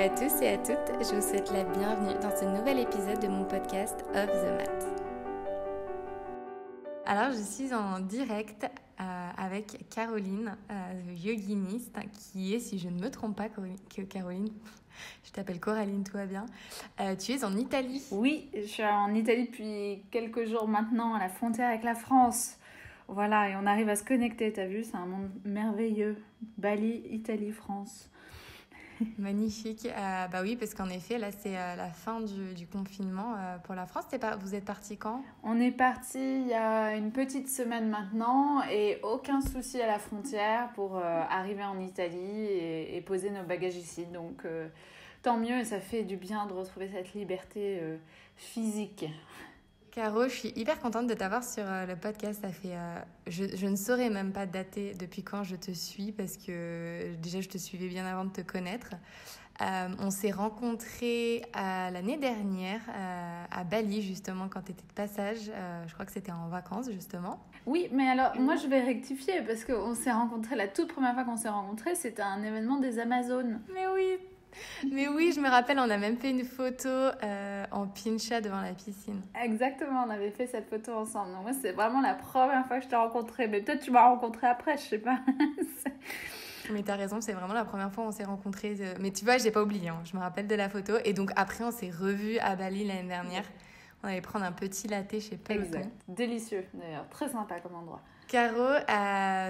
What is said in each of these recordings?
à tous et à toutes, je vous souhaite la bienvenue dans ce nouvel épisode de mon podcast Off the Mat. Alors je suis en direct avec Caroline, yoginiste, qui est, si je ne me trompe pas, Caroline, je t'appelle Coraline, tout va bien, tu es en Italie. Oui, je suis en Italie depuis quelques jours maintenant, à la frontière avec la France. Voilà, et on arrive à se connecter, t'as vu, c'est un monde merveilleux. Bali, Italie, France. Magnifique. Bah oui, parce qu'en effet, là, c'est la fin du confinement pour la France. Vous êtes parti quand ? On est parti il y a une petite semaine maintenant et aucun souci à la frontière pour arriver en Italie et poser nos bagages ici. Donc, tant mieux, et ça fait du bien de retrouver cette liberté physique. Caro, je suis hyper contente de t'avoir sur le podcast. Ça fait, je ne saurais même pas dater depuis quand je te suis parce que déjà je te suivais bien avant de te connaître. On s'est rencontrés l'année dernière à Bali justement quand tu étais de passage. Je crois que c'était en vacances justement. Oui, mais alors moi je vais rectifier parce qu'on s'est rencontrés, la toute première fois qu'on s'est rencontrés, c'était un événement des Amazones. Mais oui, je me rappelle, on a même fait une photo en pincha devant la piscine. Exactement, on avait fait cette photo ensemble. Donc moi, c'est vraiment la première fois que je t'ai rencontré. Mais peut-être tu m'as rencontré après, je sais pas. Mais t'as raison, c'est vraiment la première fois où on s'est rencontrés. Mais tu vois, j'ai pas oublié, hein. Je me rappelle de la photo. Et donc après, on s'est revus à Bali l'année dernière. On allait prendre un petit latte chez Peloton. Exact. Délicieux d'ailleurs, très sympa comme endroit. Caro,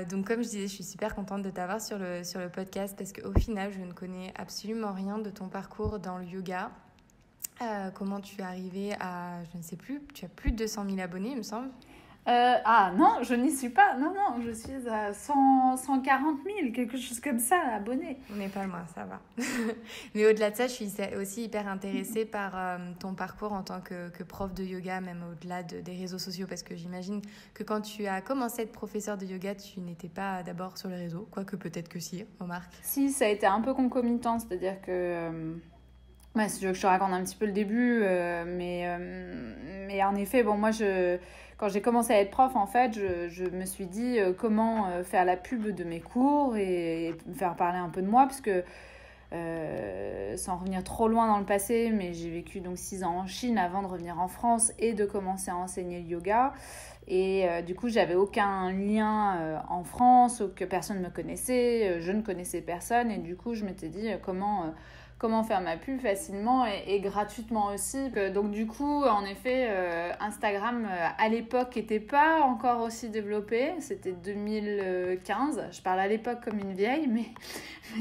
donc comme je disais, je suis super contente de t'avoir sur le podcast parce qu'au final, je ne connais absolument rien de ton parcours dans le yoga. Comment tu es arrivée à, je ne sais plus, tu as plus de 200 000 abonnés, il me semble. Ah non, je n'y suis pas. Non, je suis à 140 000, quelque chose comme ça, abonnés. On n'est pas loin, ça va. Mais au-delà de ça, je suis aussi hyper intéressée par ton parcours en tant que prof de yoga, même au-delà des réseaux sociaux, parce que j'imagine que quand tu as commencé à être professeur de yoga, tu n'étais pas d'abord sur les réseaux, quoique peut-être que si, remarque. Si, ça a été un peu concomitant, c'est-à-dire que... si tu veux que je te raconte un petit peu le début, mais en effet, bon, moi, quand j'ai commencé à être prof, en fait, je me suis dit comment faire la pub de mes cours et me faire parler un peu de moi, parce que sans revenir trop loin dans le passé, mais j'ai vécu donc 6 ans en Chine avant de revenir en France et de commencer à enseigner le yoga. Et du coup, j'avais aucun lien en France, que personne ne me connaissait, je ne connaissais personne, et du coup, je m'étais dit comment faire ma pub facilement et gratuitement aussi. Donc du coup, en effet, Instagram, à l'époque, n'était pas encore aussi développé. C'était 2015. Je parle à l'époque comme une vieille, mais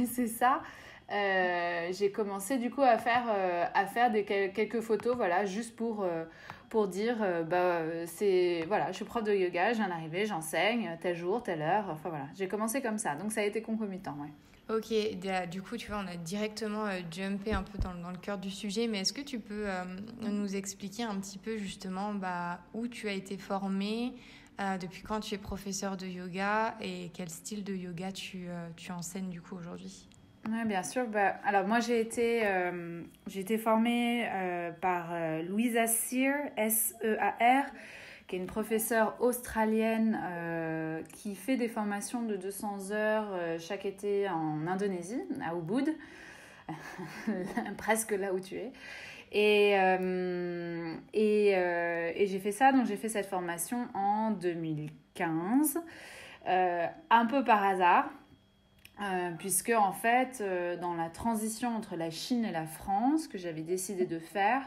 c'est ça. J'ai commencé du coup à faire quelques photos, voilà, juste pour dire, voilà, je suis prof de yoga, je viens d'arriver, j'enseigne, tel jour, telle heure. Enfin voilà, j'ai commencé comme ça. Donc ça a été concomitant, ouais. Ok, du coup, tu vois, on a directement jumpé un peu dans le cœur du sujet, mais est-ce que tu peux nous expliquer un petit peu justement où tu as été formée, depuis quand tu es professeur de yoga et quel style de yoga tu enseignes du coup aujourd'hui ? Oui, bien sûr. Alors moi, j'ai été formée par Louisa Sear, S-E-A-R, qui est une professeure australienne qui fait des formations de 200 heures chaque été en Indonésie, à Ubud, presque là où tu es. Et j'ai fait ça, donc j'ai fait cette formation en 2015, un peu par hasard. Puisque en fait, dans la transition entre la Chine et la France que j'avais décidé de faire,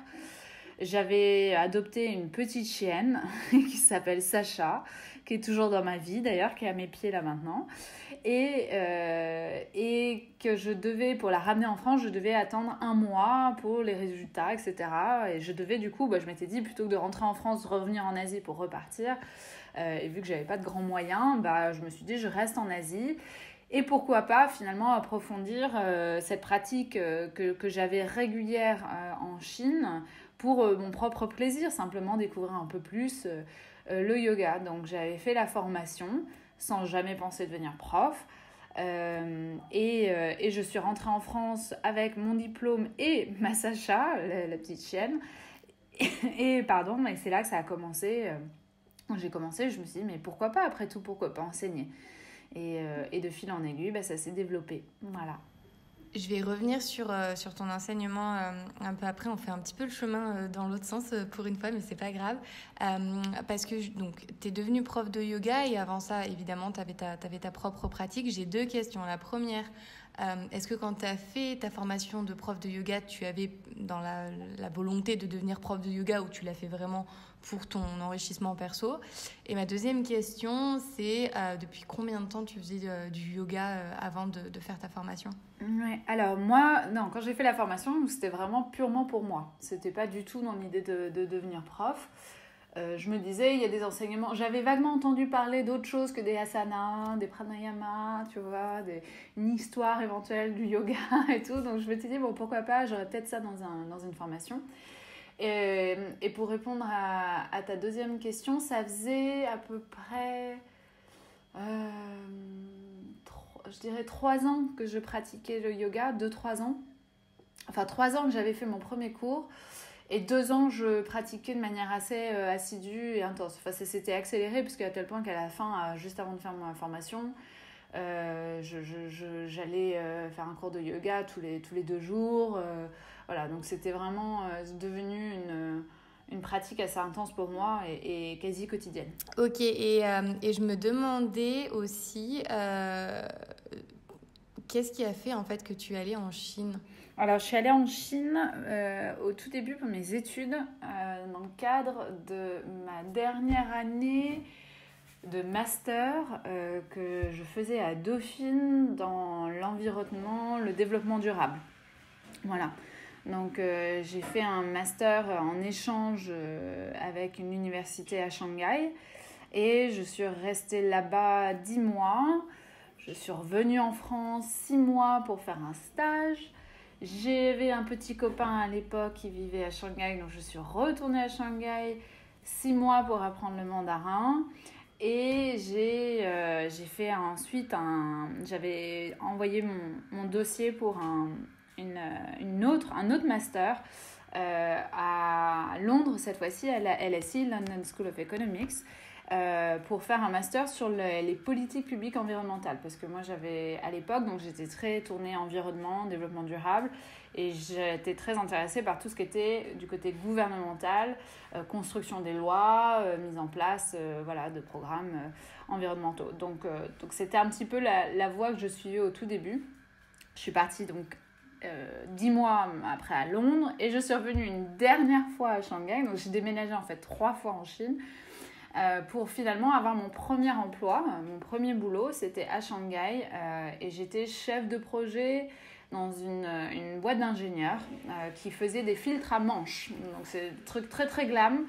j'avais adopté une petite chienne qui s'appelle Sacha, qui est toujours dans ma vie d'ailleurs, qui est à mes pieds là maintenant, et que je devais, pour la ramener en France, je devais attendre 1 mois pour les résultats, etc. Et je devais du coup, je m'étais dit, plutôt que de rentrer en France, revenir en Asie pour repartir, et vu que j'avais pas de grands moyens, je me suis dit, je reste en Asie. Et pourquoi pas finalement approfondir cette pratique que j'avais régulière en Chine pour mon propre plaisir, simplement découvrir un peu plus le yoga. Donc j'avais fait la formation sans jamais penser devenir prof. Et je suis rentrée en France avec mon diplôme et ma Sacha, la petite chienne. Et c'est là que ça a commencé. J'ai commencé, je me suis dit, mais pourquoi pas, après tout, pourquoi pas enseigner ? Et de fil en aiguille, ça s'est développé. Voilà. Je vais revenir sur ton enseignement un peu après. On fait un petit peu le chemin dans l'autre sens pour une fois, mais c'est pas grave. Parce que tu es devenue prof de yoga et avant ça, évidemment, tu avais ta propre pratique. J'ai 2 questions. La première, est-ce que quand tu as fait ta formation de prof de yoga, tu avais dans la volonté de devenir prof de yoga ou tu l'as fait vraiment pour ton enrichissement perso? Et ma deuxième question, c'est depuis combien de temps tu faisais du yoga avant de faire ta formation? Ouais. Alors moi, non, quand j'ai fait la formation, c'était vraiment purement pour moi. C'était pas du tout dans l'idée de devenir prof. Je me disais, il y a des enseignements. J'avais vaguement entendu parler d'autres choses que des asanas, des pranayama, tu vois, une histoire éventuelle du yoga et tout. Donc je me suis dit, bon, pourquoi pas, j'aurais peut-être ça dans une formation. Et pour répondre à ta deuxième question, ça faisait à peu près, je dirais 3 ans que je pratiquais le yoga, 2-3 ans. Enfin, 3 ans que j'avais fait mon premier cours. Et 2 ans, je pratiquais de manière assez assidue et intense. Enfin, ça s'était accéléré, parce qu'à tel point qu'à la fin, juste avant de faire ma formation, j'allais faire un cours de yoga tous les 2 jours. Voilà, donc c'était vraiment devenu une pratique assez intense pour moi et quasi quotidienne. Ok, et je me demandais aussi, qu'est-ce qui a fait en fait que tu allais en Chine? Alors, je suis allée en Chine au tout début pour mes études, dans le cadre de ma dernière année de master que je faisais à Dauphine dans l'environnement, le développement durable. Voilà. Donc, j'ai fait un master en échange avec une université à Shanghai et je suis restée là-bas 10 mois. Je suis revenue en France 6 mois pour faire un stage. J'avais un petit copain à l'époque qui vivait à Shanghai, donc je suis retournée à Shanghai 6 mois pour apprendre le mandarin. Et j'ai fait ensuite j'avais envoyé mon dossier pour un autre master à Londres, cette fois-ci à la LSE, London School of Economics, pour faire un master sur les politiques publiques environnementales. Parce que moi, à l'époque, donc j'étais très tournée environnement, développement durable, et j'étais très intéressée par tout ce qui était du côté gouvernemental, construction des lois, mise en place voilà, de programmes environnementaux. Donc c'était un petit peu la voie que je suivais au tout début. Je suis partie donc 10 mois après à Londres et je suis revenue une dernière fois à Shanghai. Donc j'ai déménagé en fait 3 fois en Chine pour finalement avoir mon premier emploi. Mon premier boulot, c'était à Shanghai et j'étais chef de projet dans une boîte d'ingénieurs qui faisait des filtres à manches. Donc c'est un truc très très glam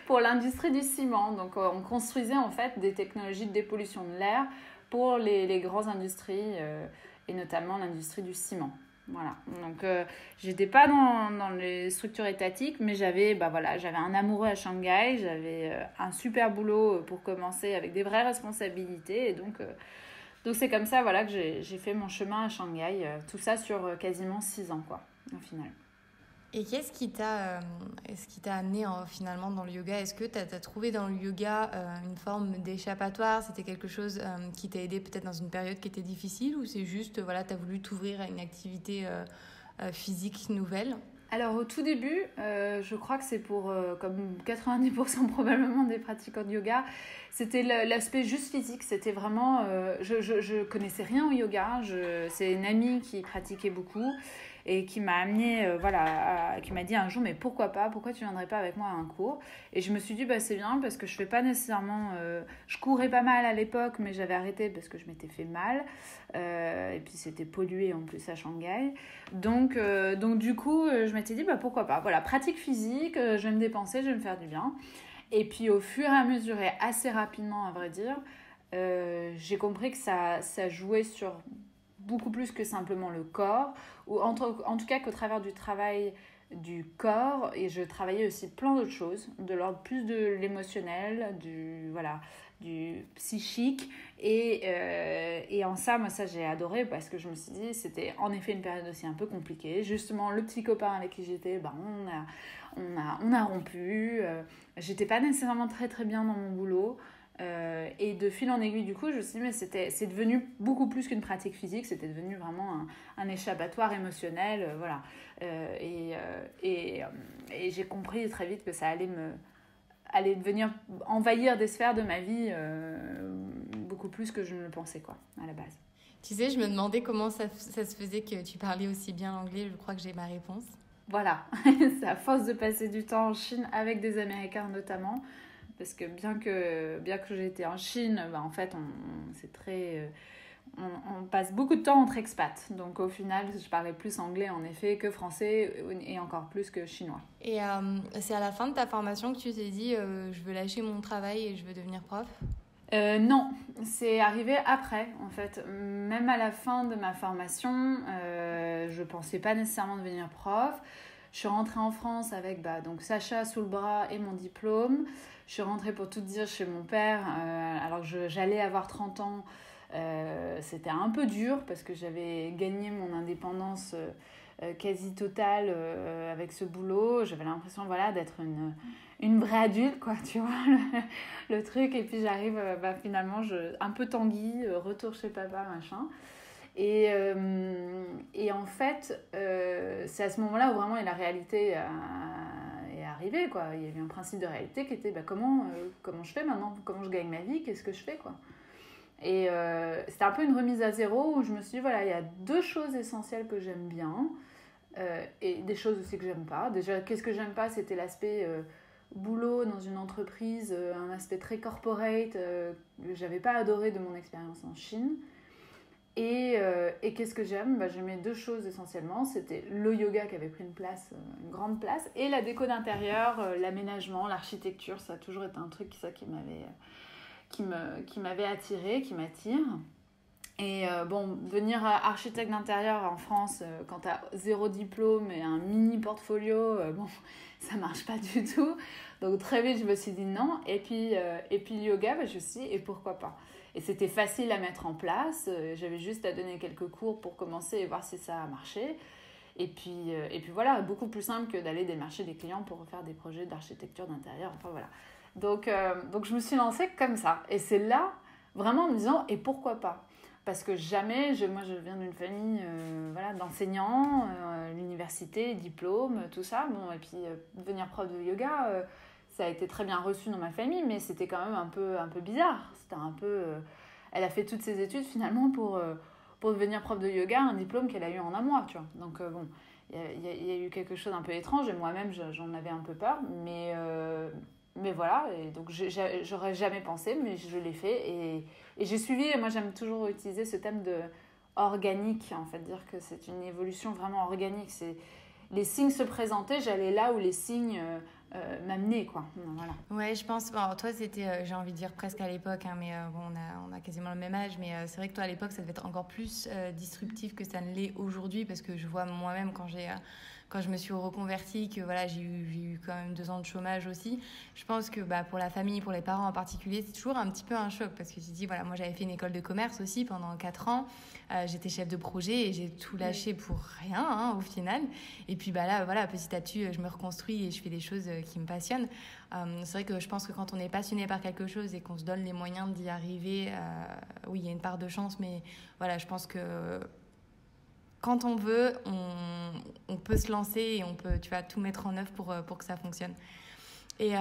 pour l'industrie du ciment. Donc on construisait en fait des technologies de dépollution de l'air pour les grandes industries et notamment l'industrie du ciment. Voilà, donc j'étais pas dans les structures étatiques, mais j'avais un amoureux à Shanghai, j'avais un super boulot pour commencer avec des vraies responsabilités, et donc c'est comme ça voilà, que j'ai fait mon chemin à Shanghai, tout ça sur quasiment 6 ans, quoi, au final. Et qu'est-ce qui t'a amené finalement dans le yoga? Est-ce que tu as trouvé dans le yoga une forme d'échappatoire? C'était quelque chose qui t'a aidé peut-être dans une période qui était difficile, ou c'est juste, voilà, tu as voulu t'ouvrir à une activité physique nouvelle? Alors au tout début, je crois que c'est pour, comme 90% probablement des pratiquants de yoga, c'était l'aspect juste physique. C'était vraiment, je connaissais rien au yoga, c'est une amie qui pratiquait beaucoup et qui m'a amenée, qui m'a dit un jour, mais pourquoi tu viendrais pas avec moi à un cours? Et je me suis dit, bah c'est bien, parce que je fais pas nécessairement, je courais pas mal à l'époque, mais j'avais arrêté parce que je m'étais fait mal, et puis c'était pollué en plus à Shanghai. Donc du coup, je m'étais dit, bah pourquoi pas, voilà, pratique physique, je vais me dépenser, je vais me faire du bien. Et puis au fur et à mesure, et assez rapidement à vrai dire, j'ai compris que ça jouait sur beaucoup plus que simplement le corps, ou en tout cas qu'au travers du travail du corps, et je travaillais aussi plein d'autres choses, de l'ordre plus de l'émotionnel, du psychique, et en ça, moi ça j'ai adoré, parce que je me suis dit, c'était en effet une période aussi un peu compliquée. Justement, le petit copain avec qui j'étais, on a rompu, j'étais pas nécessairement très très bien dans mon boulot, Et de fil en aiguille, du coup, je me suis dit, mais c'est devenu beaucoup plus qu'une pratique physique, c'était devenu vraiment un échappatoire émotionnel, voilà. Et j'ai compris très vite que ça allait devenir envahir des sphères de ma vie beaucoup plus que je ne le pensais, quoi, à la base. Tu sais, je me demandais comment ça se faisait que tu parlais aussi bien l'anglais. Je crois que j'ai ma réponse. Voilà, c'est à force de passer du temps en Chine avec des Américains notamment, parce que bien que j'ai été en Chine, en fait, c'est très... on passe beaucoup de temps entre expats. Donc au final, je parlais plus anglais en effet que français et encore plus que chinois. Et c'est à la fin de ta formation que tu t'es dit je veux lâcher mon travail et je veux devenir prof? Non, c'est arrivé après en fait. Même à la fin de ma formation, je pensais pas nécessairement devenir prof. Je suis rentrée en France avec donc Sacha sous le bras et mon diplôme. Je suis rentrée pour tout dire chez mon père alors que j'allais avoir 30 ans. C'était un peu dur parce que j'avais gagné mon indépendance quasi totale avec ce boulot. J'avais l'impression d'être une vraie adulte, quoi, tu vois, le truc. Et puis j'arrive finalement un peu tanguy, retour chez papa, machin. Et en fait, c'est à ce moment-là où vraiment la réalité est arrivée, quoi. Il y avait un principe de réalité qui était comment je fais maintenant, comment je gagne ma vie, qu'est-ce que je fais, quoi. Et c'était un peu une remise à zéro où je me suis dit, voilà, il y a 2 choses essentielles que j'aime bien et des choses aussi que j'aime pas. Déjà, qu'est-ce que j'aime pas, c'était l'aspect boulot dans une entreprise, un aspect très corporate que j'avais pas adoré de mon expérience en Chine. Et qu'est-ce que j'aime, j'aimais 2 choses essentiellement. C'était le yoga qui avait pris une grande place, et la déco d'intérieur, l'aménagement, l'architecture. Ça a toujours été un truc qui m'avait attirée, qui m'attire. Et devenir architecte d'intérieur en France, quand tu as 0 diplôme et un mini portfolio, ça marche pas du tout. Donc très vite, je me suis dit non. Et puis le yoga, je me suis dit, et pourquoi pas? Et c'était facile à mettre en place. J'avais juste à donner quelques cours pour commencer et voir si ça a marché. Et puis voilà, beaucoup plus simple que d'aller démarcher des clients pour faire des projets d'architecture d'intérieur. Enfin voilà. Donc je me suis lancée comme ça. Et c'est là, vraiment en me disant, et pourquoi pas? Parce que jamais, moi je viens d'une famille d'enseignants, l'université, diplôme, tout ça. Bon, et puis devenir prof de yoga, ça a été très bien reçu dans ma famille, mais c'était quand même un peu bizarre. C'était un peu... elle a fait toutes ses études finalement pour devenir prof de yoga, un diplôme qu'elle a eu en un mois, tu vois. Donc il y a eu quelque chose d'un peu étrange, et moi-même j'en avais un peu peur, mais voilà, et donc j'aurais jamais pensé, mais je l'ai fait, et j'ai suivi. Moi j'aime toujours utiliser ce thème de organique, en fait, dire que c'est une évolution vraiment organique. Les signes se présentaient, j'allais là où les signes m'amenaient, quoi. Voilà. Ouais, je pense, toi c'était, j'ai envie de dire presque à l'époque, hein, mais on a quasiment le même âge, mais c'est vrai que toi à l'époque ça devait être encore plus disruptif que ça ne l'est aujourd'hui, parce que je vois moi-même quand je me suis reconvertie, que voilà, j'ai eu quand même 2 ans de chômage aussi. Je pense que pour la famille, pour les parents en particulier, c'est toujours un petit peu un choc, parce que tu te dis, voilà, moi j'avais fait une école de commerce aussi pendant 4 ans, j'étais chef de projet et j'ai tout lâché pour rien, hein, au final. Et puis là, voilà, petit à petit, je me reconstruis et je fais des choses qui me passionnent. C'est vrai que je pense que quand on est passionné par quelque chose et qu'on se donne les moyens d'y arriver, oui, il y a une part de chance, mais voilà, je pense que quand on veut, on peut se lancer et on peut, tu vois, tout mettre en œuvre pour que ça fonctionne. Et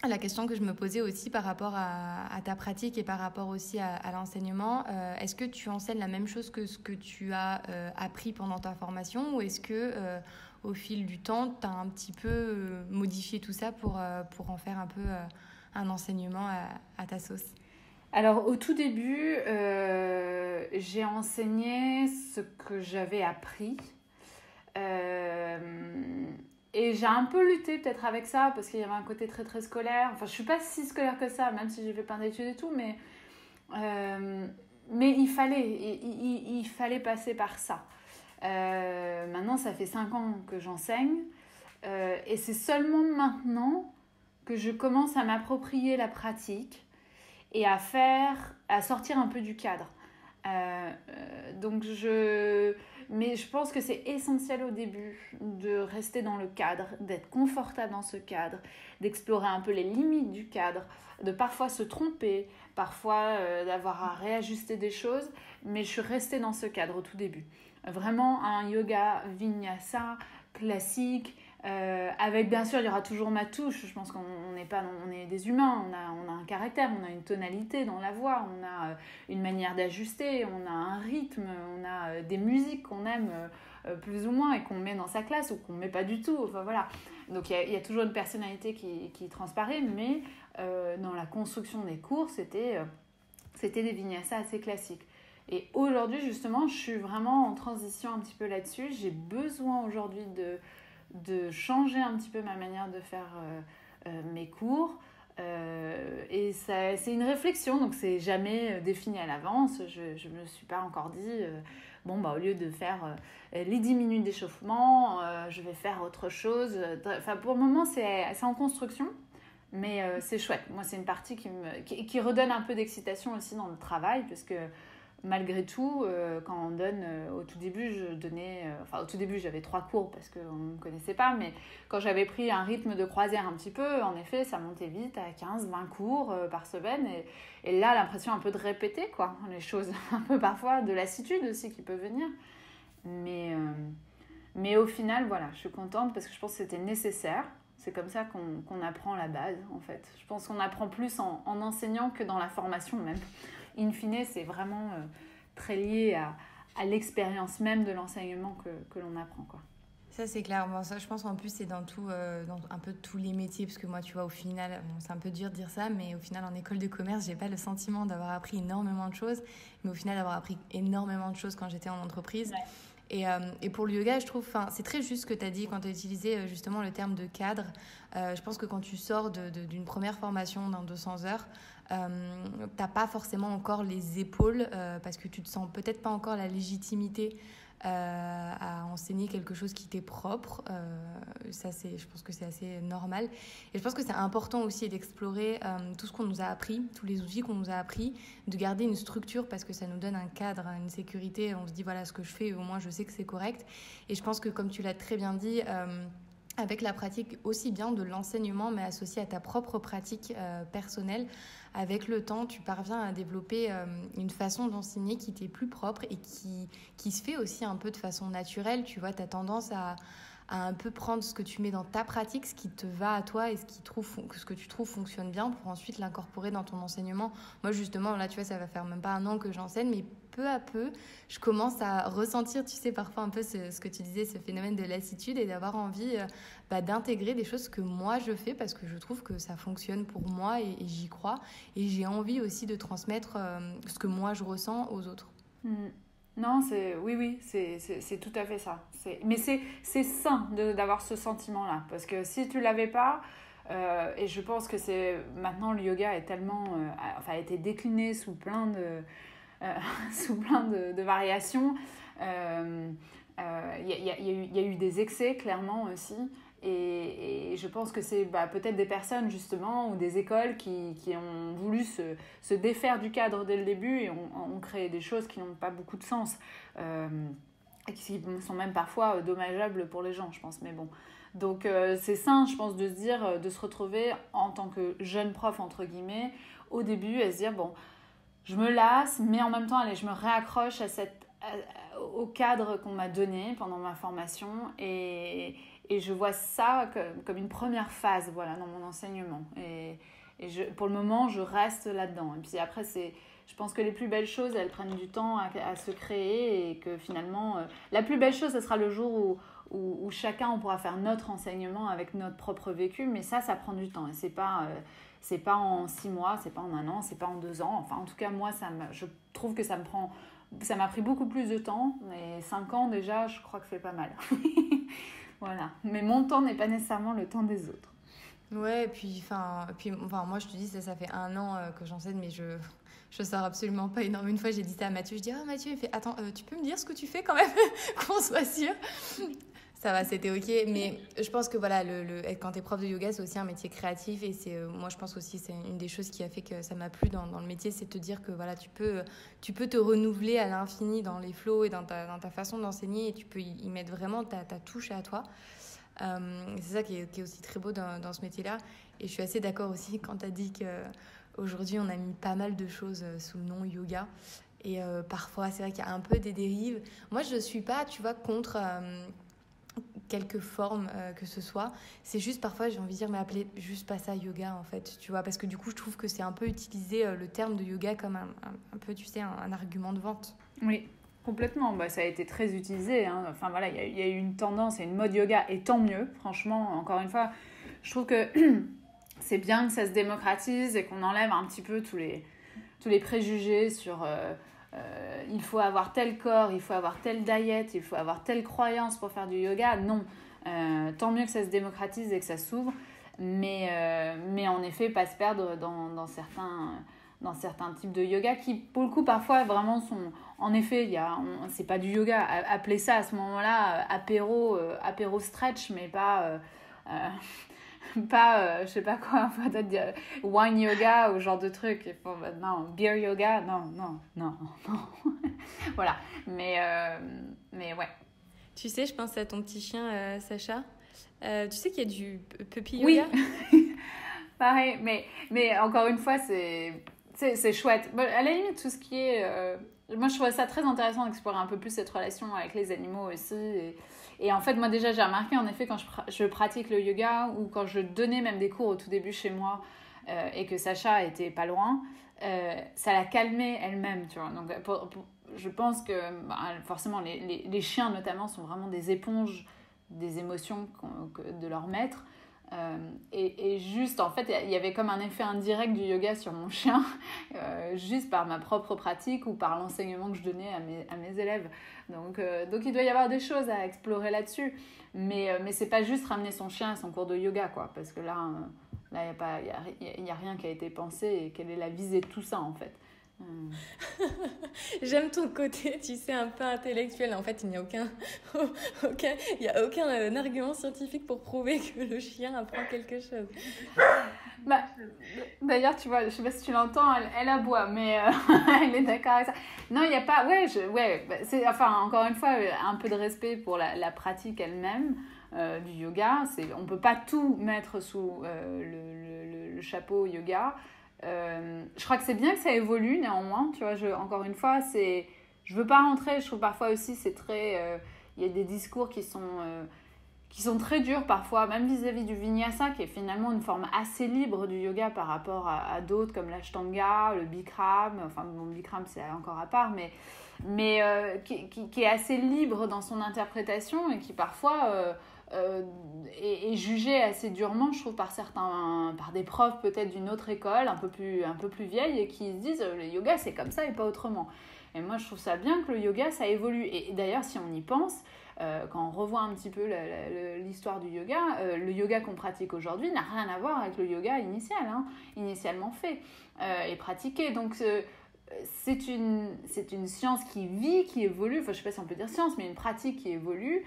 la question que je me posais aussi par rapport à ta pratique et par rapport aussi à l'enseignement, est-ce que tu enseignes la même chose que ce que tu as appris pendant ta formation, ou est-ce que au fil du temps, tu as un petit peu modifié tout ça pour en faire un peu un enseignement à ta sauce? Alors au tout début, j'ai enseigné ce que j'avais appris. Et j'ai un peu lutté peut-être avec ça, parce qu'il y avait un côté très très scolaire. Enfin, je suis pas si scolaire que ça, même si j'ai fait plein d'études et tout, mais il fallait passer par ça. Maintenant, ça fait 5 ans que j'enseigne, et c'est seulement maintenant que je commence à m'approprier la pratique et à sortir un peu du cadre. Mais je pense que c'est essentiel au début de rester dans le cadre, d'être confortable dans ce cadre, d'explorer un peu les limites du cadre, de parfois se tromper, parfois d'avoir à réajuster des choses, mais je suis restée dans ce cadre au tout début. Vraiment un yoga vinyasa classique, avec bien sûr il y aura toujours ma touche. Je pense qu'on on est des humains, on a un caractère, on a une tonalité dans la voix, on a une manière d'ajuster, on a un rythme, on a des musiques qu'on aime plus ou moins et qu'on met dans sa classe ou qu'on met pas du tout, enfin voilà. Donc il y a toujours une personnalité qui transparaît, mais dans la construction des cours c'était des vinyasas assez classiques. Et aujourd'hui justement je suis vraiment en transition un petit peu là-dessus. J'ai besoin aujourd'hui de changer un petit peu ma manière de faire mes cours. Et c'est une réflexion, donc c'est jamais défini à l'avance. Je me suis pas encore dit, au lieu de faire les 10 minutes d'échauffement, je vais faire autre chose. Enfin, pour le moment, c'est en construction, mais c'est chouette. Moi, c'est une partie qui redonne un peu d'excitation aussi dans le travail, parce que malgré tout, quand on donne, au tout début, au tout début, j'avais 3 cours parce qu'on ne me connaissait pas, mais quand j'avais pris un rythme de croisière un petit peu, en effet, ça montait vite à 15-20 cours par semaine. Et là, l'impression un peu de répéter, quoi, les choses, un peu parfois de lassitude aussi qui peut venir. Mais au final, voilà, je suis contente parce que je pense que c'était nécessaire. C'est comme ça qu'on apprend la base, en fait. Je pense qu'on apprend plus en enseignant que dans la formation même. In fine, c'est vraiment très lié à l'expérience même de l'enseignement que l'on apprend, quoi. Ça, c'est clair. Bon, ça, je pense en plus, c'est dans un peu tous les métiers. Parce que moi, tu vois, au final, c'est un peu dur de dire ça, mais au final, en école de commerce, j'ai pas le sentiment d'avoir appris énormément de choses. Mais au final, d'avoir appris énormément de choses quand j'étais en entreprise. Ouais. Et pour le yoga, je trouve, c'est très juste ce que tu as dit quand tu as utilisé justement le terme de cadre. Je pense que quand tu sors d'une première formation dans 200 heures, t'as pas forcément encore les épaules parce que tu te sens peut-être pas encore la légitimité à enseigner quelque chose qui t'est propre. Ça, je pense que c'est assez normal. Et je pense que c'est important aussi d'explorer tout ce qu'on nous a appris, tous les outils qu'on nous a appris, de garder une structure parce que ça nous donne un cadre, une sécurité. On se dit, voilà ce que je fais, au moins je sais que c'est correct. Et je pense que, comme tu l'as très bien dit, avec la pratique aussi bien de l'enseignement, mais associée à ta propre pratique personnelle, avec le temps, tu parviens à développer une façon d'enseigner qui t'est plus propre et qui se fait aussi un peu de façon naturelle. Tu vois, tu as tendance à un peu prendre ce que tu mets dans ta pratique, ce qui te va à toi et ce que tu trouves fonctionne bien pour ensuite l'incorporer dans ton enseignement. Moi, justement, là, tu vois, ça va faire même pas 1 an que j'enseigne, mais peu à peu, je commence à ressentir, tu sais, parfois un peu ce que tu disais, ce phénomène de lassitude et d'avoir envie d'intégrer des choses que moi je fais parce que je trouve que ça fonctionne pour moi et j'y crois. Et j'ai envie aussi de transmettre ce que moi je ressens aux autres. Non, oui, c'est tout à fait ça. Mais c'est sain d'avoir ce sentiment-là. Parce que si tu l'avais pas, et je pense que maintenant le yoga est tellement, a été décliné sous plein de variations. Il y a eu des excès, clairement aussi. Et je pense que c'est peut-être des personnes justement ou des écoles qui ont voulu se défaire du cadre dès le début et ont créé des choses qui n'ont pas beaucoup de sens et qui sont même parfois dommageables pour les gens, je pense. Mais bon, donc c'est sain, je pense, de se dire, de se retrouver en tant que jeune prof entre guillemets au début et se dire bon, je me lasse, mais en même temps, allez, je me réaccroche au cadre qu'on m'a donné pendant ma formation et je vois ça comme une première phase, voilà, dans mon enseignement. Et pour le moment, je reste là-dedans. Et puis après, je pense que les plus belles choses, elles prennent du temps à se créer et que finalement, la plus belle chose, ce sera le jour où chacun, on pourra faire notre enseignement avec notre propre vécu. Mais ça prend du temps. Et c'est pas en 6 mois, c'est pas en 1 an, c'est pas en 2 ans. Enfin, en tout cas, moi, je trouve que ça m'a pris beaucoup plus de temps. Et 5 ans, déjà, je crois que c'est pas mal. Voilà. Mais mon temps n'est pas nécessairement le temps des autres. Ouais, et puis moi, je te dis, ça fait 1 an que j'enseigne, mais je sors absolument pas énorme. Une fois, j'ai dit ça à Mathieu. Je dis, Mathieu, il fait, attends, tu peux me dire ce que tu fais quand même, qu'on soit sûr. Ça va, c'était ok. Mais je pense que voilà, quand t'es prof de yoga, c'est aussi un métier créatif. Et moi, je pense aussi c'est une des choses qui a fait que ça m'a plu dans le métier, c'est de te dire que voilà, tu peux te renouveler à l'infini dans les flows et dans ta façon d'enseigner. Et tu peux y mettre vraiment ta touche à toi. C'est ça qui est aussi très beau dans ce métier-là. Et je suis assez d'accord aussi quand t'as dit qu'aujourd'hui, on a mis pas mal de choses sous le nom yoga. Et parfois, c'est vrai qu'il y a un peu des dérives. Moi, je ne suis pas, tu vois, contre quelque forme que ce soit. C'est juste parfois, j'ai envie de dire, mais appelez juste pas ça yoga, en fait, tu vois. Parce que du coup, je trouve que c'est un peu utiliser le terme de yoga comme un peu, tu sais, un argument de vente. Oui, complètement. Bah, ça a été très utilisé. Hein. Enfin, voilà, il y a eu une tendance et une mode yoga, et tant mieux, franchement. Encore une fois, je trouve que c'est bien que ça se démocratise et qu'on enlève un petit peu tous les préjugés sur il faut avoir tel corps, il faut avoir telle diète, il faut avoir telle croyance pour faire du yoga. Non, tant mieux que ça se démocratise et que ça s'ouvre, mais en effet, pas se perdre dans certains types de yoga qui, pour le coup, parfois vraiment sont... En effet, c'est pas du yoga. Appelez ça à ce moment-là apéro stretch, mais pas... je sais pas quoi, peut-être dire wine yoga ou genre de truc. Non, beer yoga, non. Voilà, mais ouais. Tu sais, je pense à ton petit chien Sacha. Tu sais qu'il y a du puppy Oui. yoga. Pareil, mais encore une fois, c'est chouette. Bon, à la limite, tout ce qui est... moi, je trouvais ça très intéressant d'explorer un peu plus cette relation avec les animaux aussi. Et en fait, moi déjà, j'ai remarqué, en effet, quand je pratique le yoga ou quand je donnais même des cours au tout début chez moi et que Sacha était pas loin, ça la calmait elle-même, tu vois. Donc, je pense que forcément, les chiens notamment sont vraiment des éponges des émotions de leur maître. Et juste, en fait, il y avait comme un effet indirect du yoga sur mon chien, juste par ma propre pratique ou par l'enseignement que je donnais à mes élèves. Donc il doit y avoir des choses à explorer là-dessus. Mais c'est pas juste ramener son chien à son cours de yoga, quoi. Parce que là, il n'y a rien qui a été pensé et quelle est la visée de tout ça, en fait. J'aime ton côté, tu sais, un peu intellectuel. En fait, il n'y a aucun argument scientifique pour prouver que le chien apprend quelque chose. Bah, d'ailleurs, tu vois, je sais pas si tu l'entends, elle aboie, mais elle est d'accord avec ça. Non, il n'y a pas... c'est, enfin, encore une fois, un peu de respect pour la pratique elle-même du yoga. On ne peut pas tout mettre sous le chapeau yoga. Je crois que c'est bien que ça évolue néanmoins, tu vois, encore une fois, je veux pas rentrer, je trouve parfois aussi c'est très, il y a des discours qui sont très durs parfois, même vis-à-vis du vinyasa, qui est finalement une forme assez libre du yoga par rapport à d'autres comme l'ashtanga, le bikram, enfin bon, le bikram c'est encore à part, mais qui est assez libre dans son interprétation et qui parfois est jugé assez durement, je trouve, par des profs peut-être d'une autre école, un peu plus vieille, et qui se disent le yoga c'est comme ça et pas autrement. Et moi je trouve ça bien que le yoga ça évolue. Et d'ailleurs, si on y pense, quand on revoit un petit peu l'histoire du yoga, le yoga qu'on pratique aujourd'hui n'a rien à voir avec le yoga initialement fait et pratiqué. Donc c'est une science qui vit, qui évolue, enfin je sais pas si on peut dire science, mais une pratique qui évolue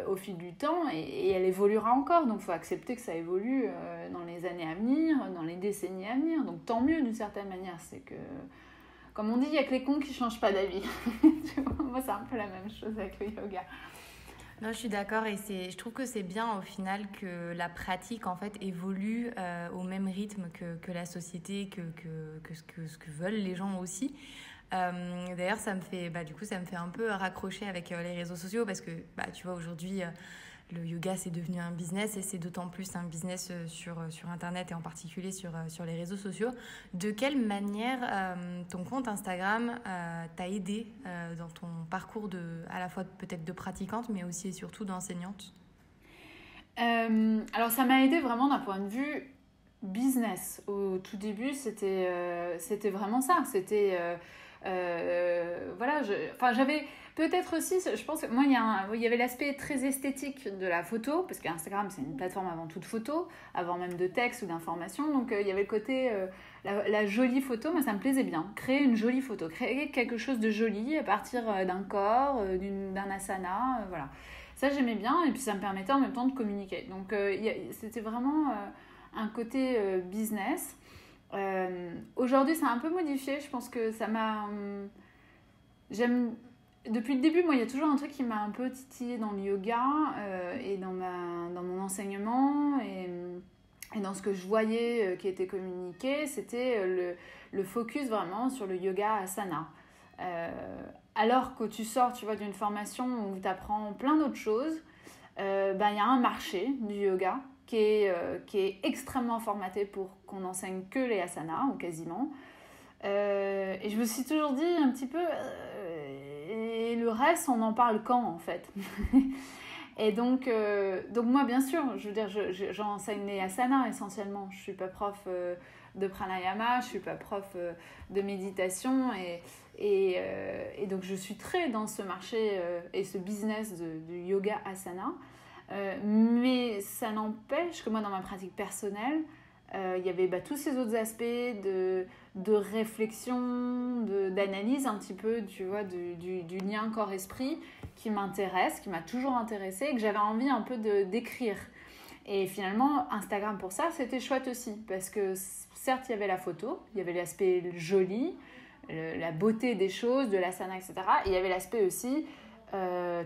au fil du temps et elle évoluera encore, donc il faut accepter que ça évolue dans les années à venir, dans les décennies à venir, donc tant mieux d'une certaine manière. C'est que, comme on dit, il n'y a que les cons qui ne changent pas d'avis. Moi c'est un peu la même chose avec le yoga. Non, je suis d'accord et je trouve que c'est bien au final que la pratique en fait évolue au même rythme que la société, que ce que veulent les gens aussi. D'ailleurs, ça me fait un peu raccrocher avec les réseaux sociaux parce que tu vois aujourd'hui le yoga c'est devenu un business et c'est d'autant plus un business sur internet et en particulier sur les réseaux sociaux. De quelle manière ton compte Instagram t'a aidé dans ton parcours à la fois peut-être de pratiquante mais aussi et surtout d'enseignante? Alors ça m'a aidé vraiment d'un point de vue business. Au tout début c'était vraiment ça, c'était j'avais peut-être aussi, je pense que moi il y avait l'aspect très esthétique de la photo, parce qu'Instagram c'est une plateforme avant toute photo, avant même de texte ou d'information, donc il y avait le côté la jolie photo. Moi ça me plaisait bien, créer une jolie photo, créer quelque chose de joli à partir d'un corps, d'un asana, voilà. Ça, j'aimais bien, et puis ça me permettait en même temps de communiquer. Donc, c'était vraiment un côté business. Aujourd'hui, ça a un peu modifié. Je pense que ça m'a... j'aime... Depuis le début, moi, il y a toujours un truc qui m'a un peu titillé dans le yoga et dans mon enseignement et dans ce que je voyais qui était communiqué. C'était le focus vraiment sur le yoga asana. Alors que tu sors, tu vois, d'une formation où tu apprends plein d'autres choses, y a un marché du yoga qui est extrêmement formaté pour qu'on n'enseigne que les asanas, ou quasiment. Et je me suis toujours dit un petit peu... et le reste, on en parle quand, en fait? Et donc moi, bien sûr, je veux dire, j'enseigne les asanas essentiellement. Je ne suis pas prof de pranayama, je ne suis pas prof de méditation. Et donc, je suis très dans ce marché et ce business du yoga asana. Mais ça n'empêche que moi, dans ma pratique personnelle, il y avait tous ces autres aspects de réflexion, d'analyse un petit peu, tu vois, du lien corps-esprit qui m'intéresse, qui m'a toujours intéressée et que j'avais envie un peu d'écrire. Et finalement, Instagram pour ça, c'était chouette aussi parce que certes, il y avait la photo, il y avait l'aspect joli, la beauté des choses, de l'asana, etc. Et il y avait l'aspect aussi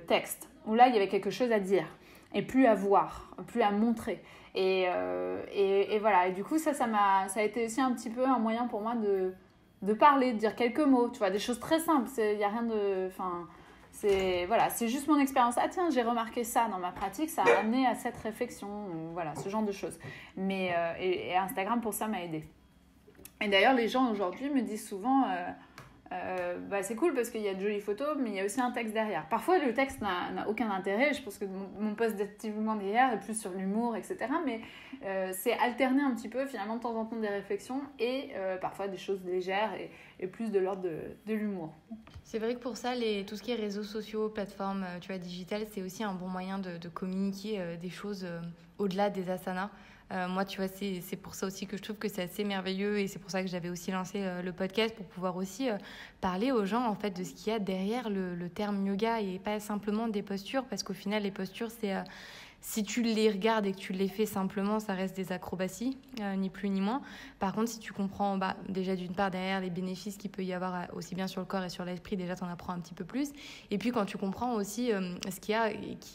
texte, où là, il y avait quelque chose à dire et plus à voir, plus à montrer. Et voilà, et du coup ça a été aussi un petit peu un moyen pour moi de parler, de dire quelques mots, tu vois, des choses très simples. Il n'y a rien de... Enfin, c'est juste mon expérience. Ah tiens, j'ai remarqué ça dans ma pratique, ça a amené à cette réflexion, ou voilà, ce genre de choses. Mais, et Instagram pour ça m'a aidée. Et d'ailleurs, les gens aujourd'hui me disent souvent... c'est cool parce qu'il y a de jolies photos, mais il y a aussi un texte derrière. Parfois, le texte n'a aucun intérêt. Je pense que mon post d'activement derrière est plus sur l'humour, etc. Mais c'est alterner un petit peu, finalement, de temps en temps des réflexions et parfois des choses légères et plus de l'ordre de l'humour. C'est vrai que pour ça, tout ce qui est réseaux sociaux, plateformes, tu vois, digitales, c'est aussi un bon moyen de communiquer des choses au-delà des asanas. Moi, tu vois, c'est pour ça aussi que je trouve que c'est assez merveilleux et c'est pour ça que j'avais aussi lancé le podcast pour pouvoir aussi parler aux gens en fait de ce qu'il y a derrière le terme yoga et pas simplement des postures parce qu'au final, les postures, c'est... si tu les regardes et que tu les fais simplement, ça reste des acrobaties, ni plus ni moins. Par contre, si tu comprends déjà d'une part derrière les bénéfices qu'il peut y avoir aussi bien sur le corps et sur l'esprit, déjà tu en apprends un petit peu plus. Et puis quand tu comprends aussi ce qu'il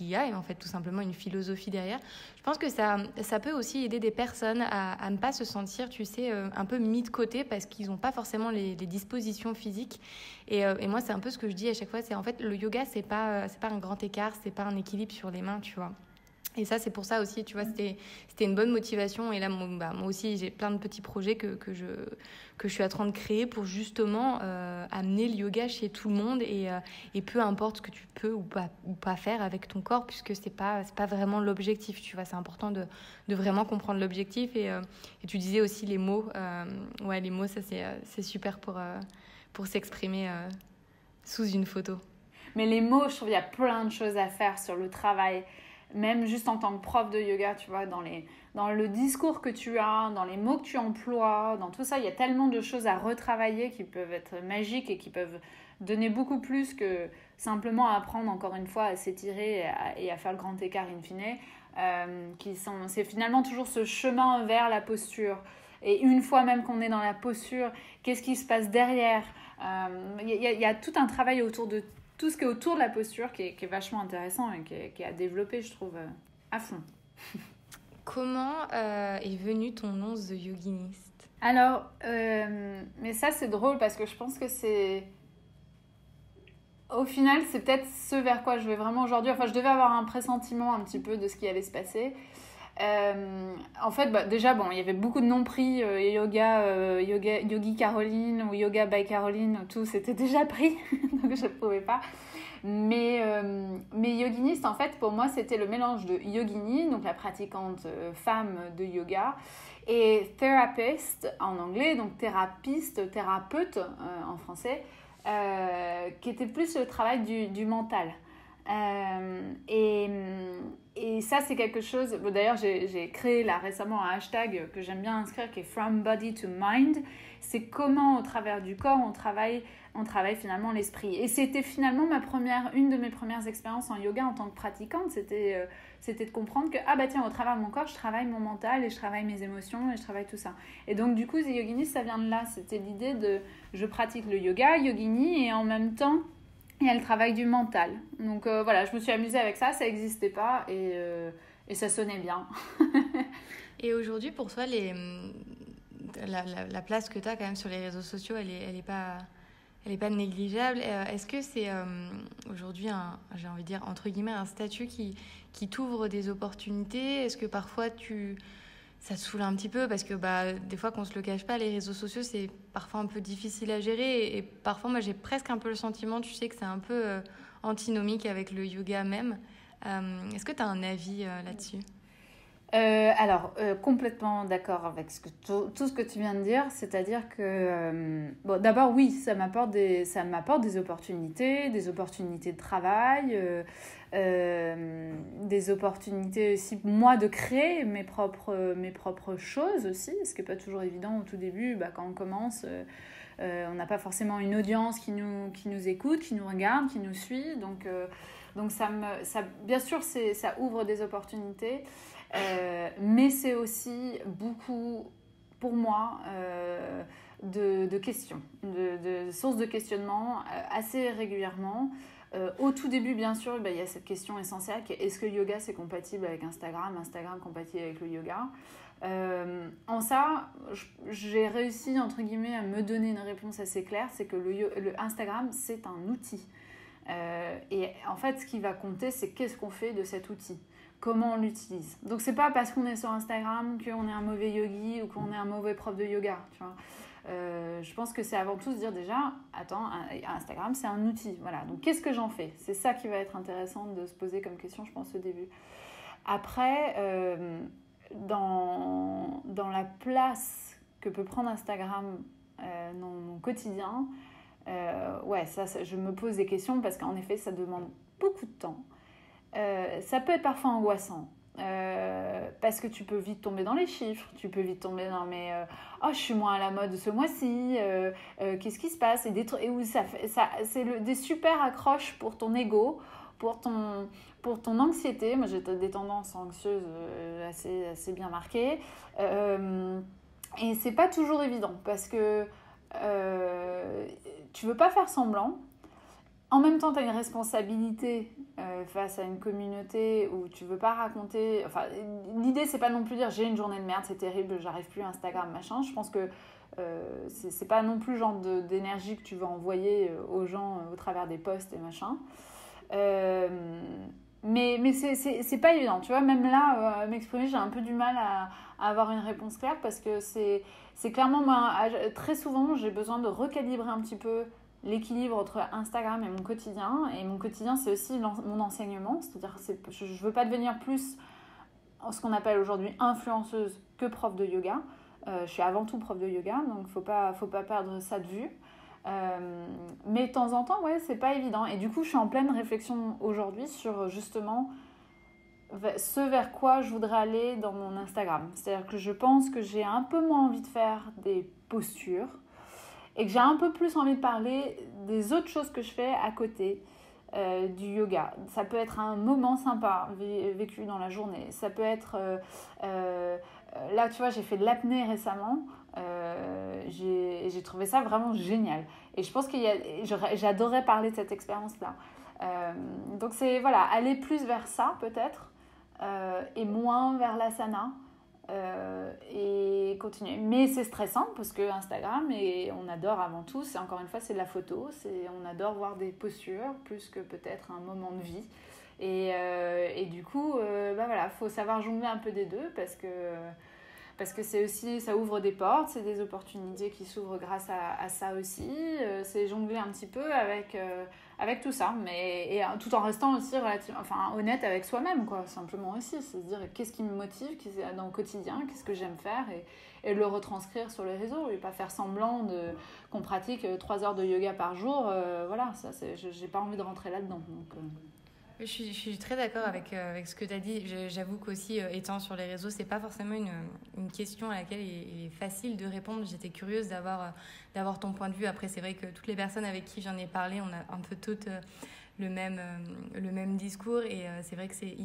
y a et en fait tout simplement une philosophie derrière, je pense que ça peut aussi aider des personnes à ne pas se sentir, tu sais, un peu mis de côté parce qu'ils n'ont pas forcément les dispositions physiques. Et moi, c'est un peu ce que je dis à chaque fois, c'est en fait le yoga, c'est pas un grand écart, c'est pas un équilibre sur les mains, tu vois. Et ça, c'est pour ça aussi, tu vois, c'était une bonne motivation. Et là, moi aussi, j'ai plein de petits projets que je suis en train de créer pour justement amener le yoga chez tout le monde et peu importe ce que tu peux ou pas faire avec ton corps, puisque c'est pas vraiment l'objectif, tu vois. C'est important de vraiment comprendre l'objectif. Et tu disais aussi les mots. Ouais, les mots, ça, c'est super pour s'exprimer sous une photo. Mais les mots, je trouve qu'il y a plein de choses à faire sur le travail. Même juste en tant que prof de yoga, tu vois, dans le discours que tu as, dans les mots que tu emploies, dans tout ça, il y a tellement de choses à retravailler qui peuvent être magiques et qui peuvent donner beaucoup plus que simplement apprendre, encore une fois, à s'étirer et à faire le grand écart in fine. C'est finalement toujours ce chemin vers la posture. Et une fois même qu'on est dans la posture, qu'est-ce qui se passe derrière ? Il y a tout un travail autour de tout ce qui est autour de la posture qui est vachement intéressant et qui est à développer, je trouve, à fond. Comment est venu ton nom The Yoginist ? Alors, mais ça c'est drôle parce que je pense que c'est... Au final, c'est peut-être ce vers quoi je vais vraiment aujourd'hui. Enfin, je devais avoir un pressentiment un petit peu de ce qui allait se passer. En fait, déjà, il y avait beaucoup de noms pris, Yogi Caroline ou Yoga by Caroline, tout c'était déjà pris, donc je ne pouvais pas. Mais yoginiste, en fait, pour moi, c'était le mélange de yogini, donc la pratiquante femme de yoga, et therapist en anglais, donc thérapeute en français, qui était plus le travail du mental. Et ça, c'est quelque chose... D'ailleurs, j'ai créé là récemment un hashtag que j'aime bien inscrire qui est From Body to Mind. c'est comment au travers du corps on travaille finalement l'esprit. Et c'était finalement une de mes premières expériences en yoga en tant que pratiquante, c'était de comprendre que ah bah tiens, au travers de mon corps je travaille mon mental et je travaille mes émotions et je travaille tout ça. Et donc du coup The Yogini, ça vient de là, c'était l'idée de je pratique le yoga yogini et en même temps il y a le travail du mental. Donc voilà, je me suis amusée avec ça, ça n'existait pas et ça sonnait bien. Et aujourd'hui, pour toi, la place que tu as quand même sur les réseaux sociaux, elle est pas négligeable. Est-ce que c'est aujourd'hui, j'ai envie de dire, entre guillemets, un statut qui t'ouvre des opportunités? Est-ce que parfois ça te saoule un petit peu? Parce que des fois, qu'on ne se le cache pas, les réseaux sociaux, c'est parfois un peu difficile à gérer. Et parfois, moi, j'ai presque un peu le sentiment, tu sais, que c'est un peu antinomique avec le yoga même. Est-ce que tu as un avis là-dessus? Alors, complètement d'accord avec tout ce que tu viens de dire, c'est-à-dire que, bon, d'abord, oui, ça m'apporte des opportunités de travail, des opportunités aussi, moi, de créer mes propres choses aussi, ce qui n'est pas toujours évident au tout début, quand on commence, on n'a pas forcément une audience qui nous écoute, qui nous regarde, qui nous suit, donc bien sûr, ça ouvre des opportunités. Mais c'est aussi beaucoup, pour moi, de questions, de sources de questionnement assez régulièrement. Au tout début, bien sûr, il y a cette question essentielle qui est est-ce que le yoga c'est compatible avec Instagram compatible avec le yoga? En ça, j'ai réussi, entre guillemets, à me donner une réponse assez claire, c'est que le Instagram, c'est un outil. Et en fait, ce qui va compter, c'est qu'est-ce qu'on fait de cet outil, comment on l'utilise. Donc c'est pas parce qu'on est sur Instagram qu'on est un mauvais yogi ou qu'on est un mauvais prof de yoga, tu vois. Je pense que c'est avant tout se dire déjà, attends, Instagram c'est un outil, voilà. Donc qu'est-ce que j'en fais? C'est ça qui va être intéressant de se poser comme question, je pense, au début. Après, dans la place que peut prendre Instagram dans mon quotidien, ouais, ça, je me pose des questions parce qu'en effet, ça demande beaucoup de temps. Ça peut être parfois angoissant parce que tu peux vite tomber dans les chiffres, tu peux vite tomber dans oh, je suis moins à la mode ce mois-ci, qu'est-ce qui se passe? Et où c'est des super accroches pour ton ego, pour ton anxiété. Moi, j'ai des tendances anxieuses assez bien marquées. Et c'est pas toujours évident parce que tu veux pas faire semblant. En même temps, tu as une responsabilité face à une communauté où tu veux pas raconter. Enfin, l'idée, c'est pas non plus dire j'ai une journée de merde, c'est terrible, j'arrive plus à Instagram, machin. Je pense que c'est pas non plus le genre d'énergie que tu veux envoyer aux gens au travers des posts et machin. Mais c'est pas évident, tu vois. Même là, m'exprimer, j'ai un peu du mal à avoir une réponse claire parce que c'est clairement, moi, très souvent, j'ai besoin de recalibrer un petit peu l'équilibre entre Instagram et mon quotidien. Et mon quotidien, c'est aussi mon enseignement. C'est-à-dire que je ne veux pas devenir plus ce qu'on appelle aujourd'hui influenceuse que prof de yoga. Je suis avant tout prof de yoga, donc faut pas perdre ça de vue. Mais de temps en temps, ouais, c'est pas évident. Et du coup, je suis en pleine réflexion aujourd'hui sur justement ce vers quoi je voudrais aller dans mon Instagram. C'est-à-dire que je pense que j'ai un peu moins envie de faire des postures et que j'ai un peu plus envie de parler des autres choses que je fais à côté du yoga. Ça peut être un moment sympa vécu dans la journée. Ça peut être... là, tu vois, j'ai fait de l'apnée récemment. J'ai trouvé ça vraiment génial. Et je pense j'adorais parler de cette expérience-là. Donc c'est, voilà, aller plus vers ça peut-être et moins vers l'asana. Et continuer. Mais c'est stressant parce que Instagram, et on adore avant tout, c'est encore une fois, c'est de la photo, on adore voir des postures plus que peut-être un moment de vie. Et du coup, voilà, faut savoir jongler un peu des deux parce que c'est aussi, ça ouvre des portes, c'est des opportunités qui s'ouvrent grâce à ça aussi. C'est jongler un petit peu avec tout ça, et tout en restant aussi honnête avec soi-même, quoi, simplement aussi. C'est se dire qu'est-ce qui me motive dans le quotidien, qu'est-ce que j'aime faire, et le retranscrire sur les réseaux, et pas faire semblant qu'on pratique 3 heures de yoga par jour. Voilà, ça, j'ai pas envie de rentrer là-dedans. Donc, Je suis très d'accord avec ce que tu as dit. J'avoue qu'aussi, étant sur les réseaux, c'est pas forcément une question à laquelle il est facile de répondre. J'étais curieuse d'avoir ton point de vue. Après, c'est vrai que toutes les personnes avec qui j'en ai parlé, on a un peu toutes le même discours. Et c'est vrai que c'est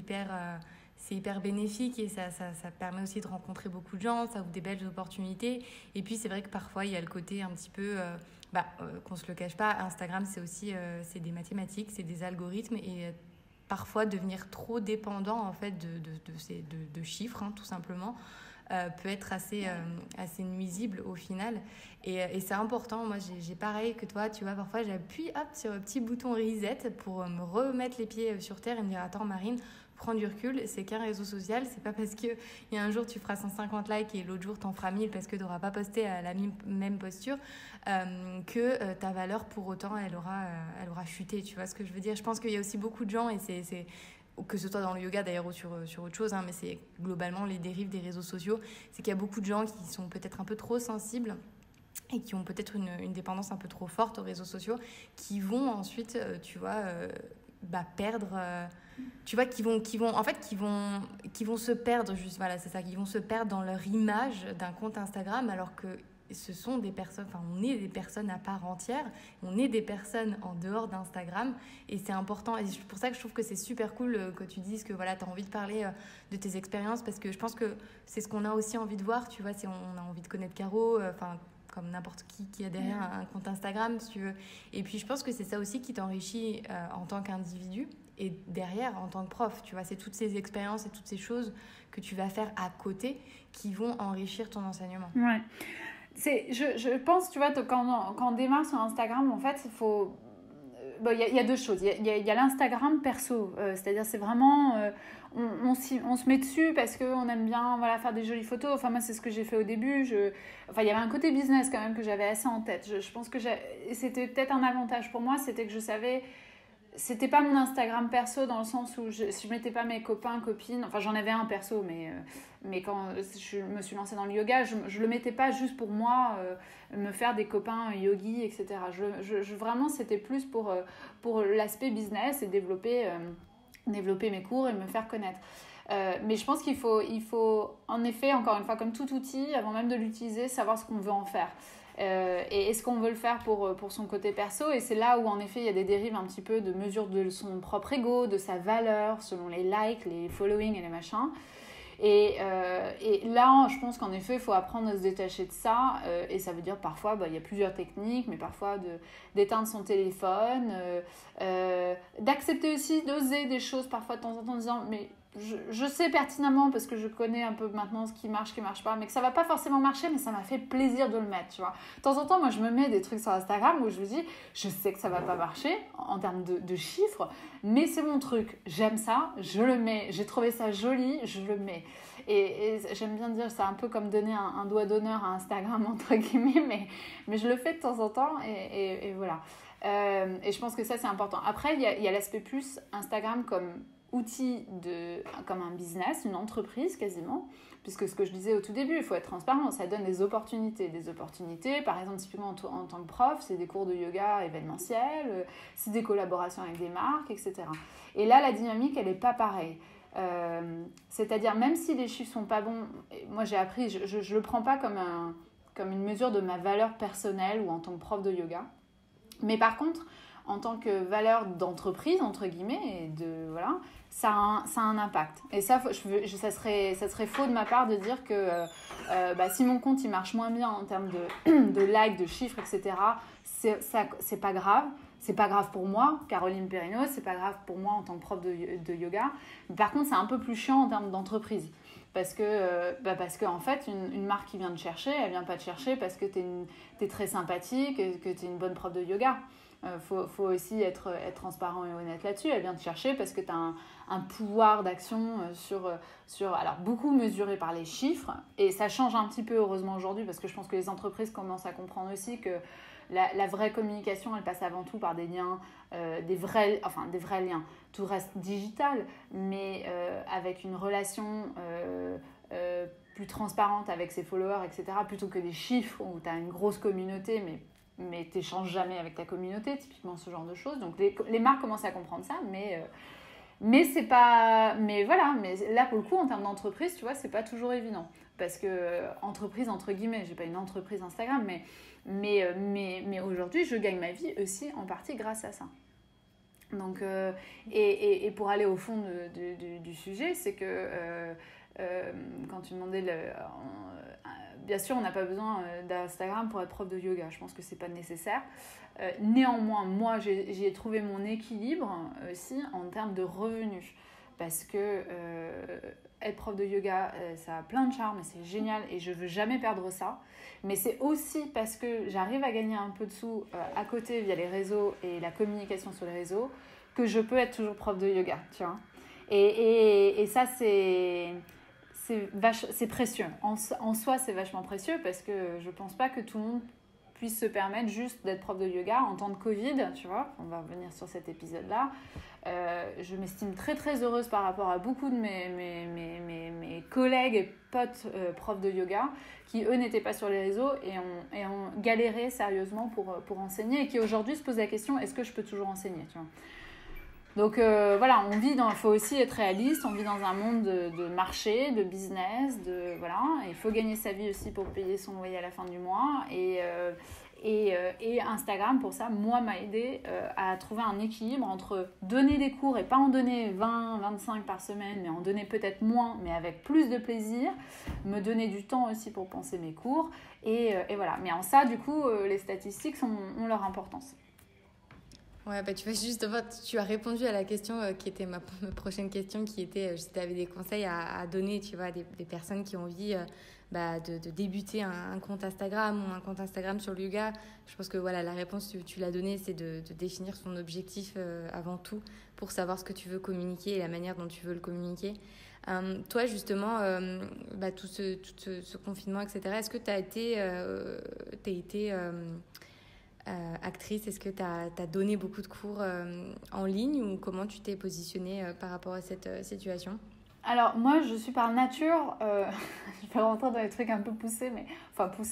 hyper bénéfique et ça permet aussi de rencontrer beaucoup de gens, ça ouvre des belles opportunités. Et puis, c'est vrai que parfois, il y a le côté un petit peu... qu'on se le cache pas, Instagram, c'est aussi c'est des mathématiques, c'est des algorithmes et parfois devenir trop dépendant en fait de chiffres, hein, tout simplement, peut être assez nuisible au final. Et c'est important. Moi, j'ai pareil que toi, tu vois, parfois j'appuie sur un petit bouton reset pour me remettre les pieds sur terre et me dire attends Marine, prends du recul, c'est qu'un réseau social, c'est pas parce qu'il y a un jour tu feras 150 likes et l'autre jour t'en feras 1000 parce que tu n'auras pas posté à la même posture que ta valeur pour autant elle aura chuté, tu vois ce que je veux dire. Je pense qu'il y a aussi beaucoup de gens et c'est que ce soit dans le yoga d'ailleurs ou sur autre chose, hein, mais c'est globalement les dérives des réseaux sociaux, c'est qu'il y a beaucoup de gens qui sont peut-être un peu trop sensibles et qui ont peut-être une dépendance un peu trop forte aux réseaux sociaux, qui vont ensuite, tu vois, perdre... tu vois, qui vont se perdre, juste, voilà, c'est ça, qui vont se perdre dans leur image d'un compte Instagram, alors que ce sont des personnes, enfin, on est des personnes à part entière, on est des personnes en dehors d'Instagram, et c'est important, et c'est pour ça que je trouve que c'est super cool que tu dises que voilà, tu as envie de parler de tes expériences, parce que je pense que c'est ce qu'on a aussi envie de voir, tu vois, si on a envie de connaître Caro, enfin, comme n'importe qui a derrière un compte Instagram, si tu veux. Et puis, je pense que c'est ça aussi qui t'enrichit en tant qu'individu et derrière, en tant que prof. Tu vois, c'est toutes ces expériences et toutes ces choses que tu vas faire à côté qui vont enrichir ton enseignement. Ouais. Je pense, tu vois, quand on démarre sur Instagram, en fait, il faut... Bon, y a deux choses. Il y a l'Instagram perso, c'est-à-dire c'est vraiment... on se met dessus parce qu'on aime bien voilà, faire des jolies photos. Enfin, moi, c'est ce que j'ai fait au début. Enfin, il y avait un côté business quand même que j'avais assez en tête. Je pense que c'était peut-être un avantage pour moi, c'était que je savais... C'était pas mon Instagram perso dans le sens où je mettais pas mes copains, copines. Enfin, j'en avais un perso, mais quand je me suis lancée dans le yoga, je le mettais pas juste pour moi, me faire des copains yogis, etc. Vraiment, c'était plus pour l'aspect business et développer mes cours et me faire connaître. Mais je pense qu'il faut, en effet, encore une fois, comme tout outil, avant même de l'utiliser, savoir ce qu'on veut en faire. Et est-ce qu'on veut le faire pour son côté perso, et c'est là où en effet il y a des dérives un petit peu de mesure de son propre ego, de sa valeur selon les likes, les followings et les machins. Et là je pense qu'en effet il faut apprendre à se détacher de ça, et ça veut dire parfois il y a plusieurs techniques, mais parfois d'éteindre son téléphone, d'accepter aussi d'oser des choses parfois de temps en temps en disant mais je sais pertinemment, parce que je connais un peu maintenant ce qui marche pas, mais que ça va pas forcément marcher, mais ça m'a fait plaisir de le mettre, tu vois. De temps en temps, moi, je me mets des trucs sur Instagram où je me dis, je sais que ça va pas marcher en termes de chiffres, mais c'est mon truc, j'aime ça, je le mets, j'ai trouvé ça joli, je le mets. Et j'aime bien dire, c'est un peu comme donner un doigt d'honneur à Instagram, entre guillemets, mais je le fais de temps en temps, et voilà. Et je pense que ça, c'est important. Après, il y a l'aspect plus Instagram comme outil comme un business, une entreprise quasiment, puisque ce que je disais au tout début, il faut être transparent, ça donne des opportunités, par exemple typiquement en tant que prof, c'est des cours de yoga événementiels, c'est des collaborations avec des marques, etc. Et là, la dynamique, elle n'est pas pareille. C'est-à-dire, même si les chiffres sont pas bons, moi j'ai appris, je le prends pas comme une mesure de ma valeur personnelle ou en tant que prof de yoga, mais par contre, en tant que valeur d'entreprise, entre guillemets, voilà, ça a un impact. Et ça, ça serait faux de ma part de dire que si mon compte il marche moins bien en termes de likes, de chiffres, etc., c'est pas grave. C'est pas grave pour moi, Caroline Perrineau, c'est pas grave pour moi en tant que prof de yoga. Mais par contre, c'est un peu plus chiant en termes d'entreprise. Parce que en fait, une marque qui vient te chercher, elle vient pas te chercher parce que t'es très sympathique, que t'es une bonne prof de yoga. Faut aussi être transparent et honnête là-dessus. Elle vient te chercher parce que tu as un pouvoir d'action alors beaucoup mesuré par les chiffres, et ça change un petit peu heureusement aujourd'hui, parce que je pense que les entreprises commencent à comprendre aussi que la vraie communication, elle passe avant tout par des liens, des vrais liens. Tout reste digital, mais avec une relation plus transparente avec ses followers, etc., plutôt que des chiffres où tu as une grosse communauté, mais tu n'échanges jamais avec ta communauté, typiquement ce genre de choses. Donc les marques commencent à comprendre ça, mais c'est pas... Mais voilà, mais là, pour le coup, en termes d'entreprise, tu vois, c'est pas toujours évident. Parce que, entreprise, entre guillemets, j'ai pas une entreprise Instagram, mais aujourd'hui, je gagne ma vie aussi en partie grâce à ça. Donc, et pour aller au fond du sujet, c'est que quand tu demandais, bien sûr, on n'a pas besoin d'Instagram pour être prof de yoga. Je pense que c'est pas nécessaire. Néanmoins, moi, j'ai trouvé mon équilibre aussi en termes de revenus. Parce que être prof de yoga, ça a plein de charme et c'est génial et je veux jamais perdre ça. Mais c'est aussi parce que j'arrive à gagner un peu de sous à côté via les réseaux et la communication sur les réseaux que je peux être toujours prof de yoga, tu vois. Et ça, c'est précieux. En soi, c'est vachement précieux parce que je pense pas que tout le monde puisse se permettre juste d'être prof de yoga en temps de Covid, tu vois. On va revenir sur cet épisode-là. Je m'estime très très heureuse par rapport à beaucoup de mes collègues et potes profs de yoga qui eux n'étaient pas sur les réseaux et ont galéré sérieusement pour enseigner et qui aujourd'hui se posent la question est-ce que je peux toujours enseigner, tu vois. Donc voilà, il faut aussi être réaliste, on vit dans un monde de marché, de business, voilà, il faut gagner sa vie aussi pour payer son loyer à la fin du mois et Instagram pour ça, moi, m'a aidé à trouver un équilibre entre donner des cours et pas en donner 20, 25 par semaine, mais en donner peut-être moins, mais avec plus de plaisir, me donner du temps aussi pour penser mes cours et voilà. Mais en ça, du coup, les statistiques ont leur importance. Ouais, bah tu vois, justement, tu as répondu à la question qui était ma prochaine question, qui était si tu avais des conseils à donner, tu vois, à des personnes qui ont envie de débuter un compte Instagram ou un compte Instagram sur le yoga. Je pense que voilà, la réponse, tu l'as donnée, c'est de définir son objectif avant tout pour savoir ce que tu veux communiquer et la manière dont tu veux le communiquer. Toi, justement, tout ce confinement, etc., est-ce que tu as été actrice, est-ce que tu as donné beaucoup de cours en ligne ou comment tu t'es positionnée par rapport à cette situation ? Alors moi je suis par nature, je vais rentrer dans les trucs un peu poussés,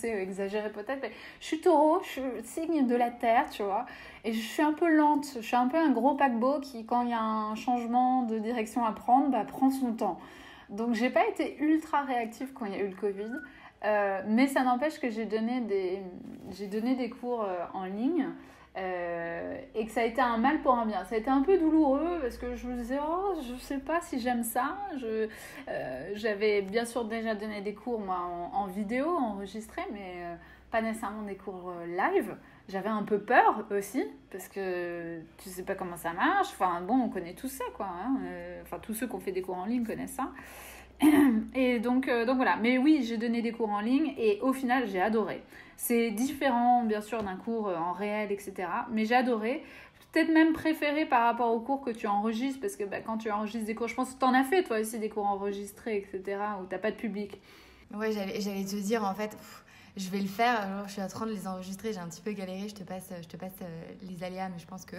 exagérés peut-être, mais je suis taureau, je suis signe de la terre, tu vois, et je suis un peu lente, je suis un peu un gros paquebot qui quand il y a un changement de direction à prendre, prend son temps. Donc j'ai pas été ultra réactive quand il y a eu le Covid. Mais ça n'empêche que j'ai donné des cours en ligne et que ça a été un mal pour un bien. Ça a été un peu douloureux parce que je me disais je sais pas si j'aime ça. J'avais bien sûr déjà donné des cours moi en vidéo enregistrés, mais pas nécessairement des cours live. J'avais un peu peur aussi parce que tu sais pas comment ça marche. Enfin bon, on connaît tous ça quoi. Tous ceux qui ont fait des cours en ligne connaissent ça. Et donc voilà, mais oui, j'ai donné des cours en ligne et au final j'ai adoré. C'est différent bien sûr d'un cours en réel, etc. Mais j'ai adoré, peut-être même préféré par rapport aux cours que tu enregistres, parce que quand tu enregistres des cours, je pense que tu en as fait toi aussi des cours enregistrés, etc. où tu n'as pas de public. Ouais, j'allais te dire en fait, je vais le faire. Alors, je suis en train de les enregistrer, j'ai un petit peu galéré, je te passe les aléas, mais je pense que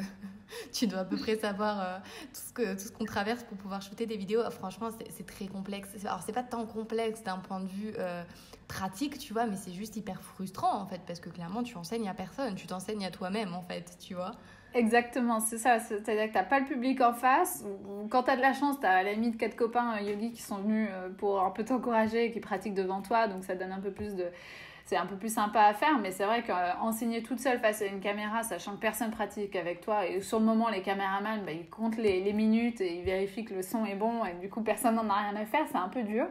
tu dois à peu près savoir tout ce qu'on traverse pour pouvoir shooter des vidéos. Franchement, c'est très complexe. Alors, c'est pas tant complexe d'un point de vue pratique, tu vois, mais c'est juste hyper frustrant en fait, parce que clairement, tu enseignes à personne, tu t'enseignes à toi-même en fait, tu vois. Exactement, c'est ça. C'est-à-dire que tu n'as pas le public en face. Quand tu as de la chance, tu as à la limite 4 copains yogis qui sont venus pour un peu t'encourager et qui pratiquent devant toi. Donc ça donne un peu plus de... C'est un peu plus sympa à faire, mais c'est vrai qu'enseigner toute seule face à une caméra, sachant que personne pratique avec toi, et sur le moment, les caméramans, ils comptent les minutes et ils vérifient que le son est bon, et du coup, personne n'en a rien à faire, c'est un peu dur.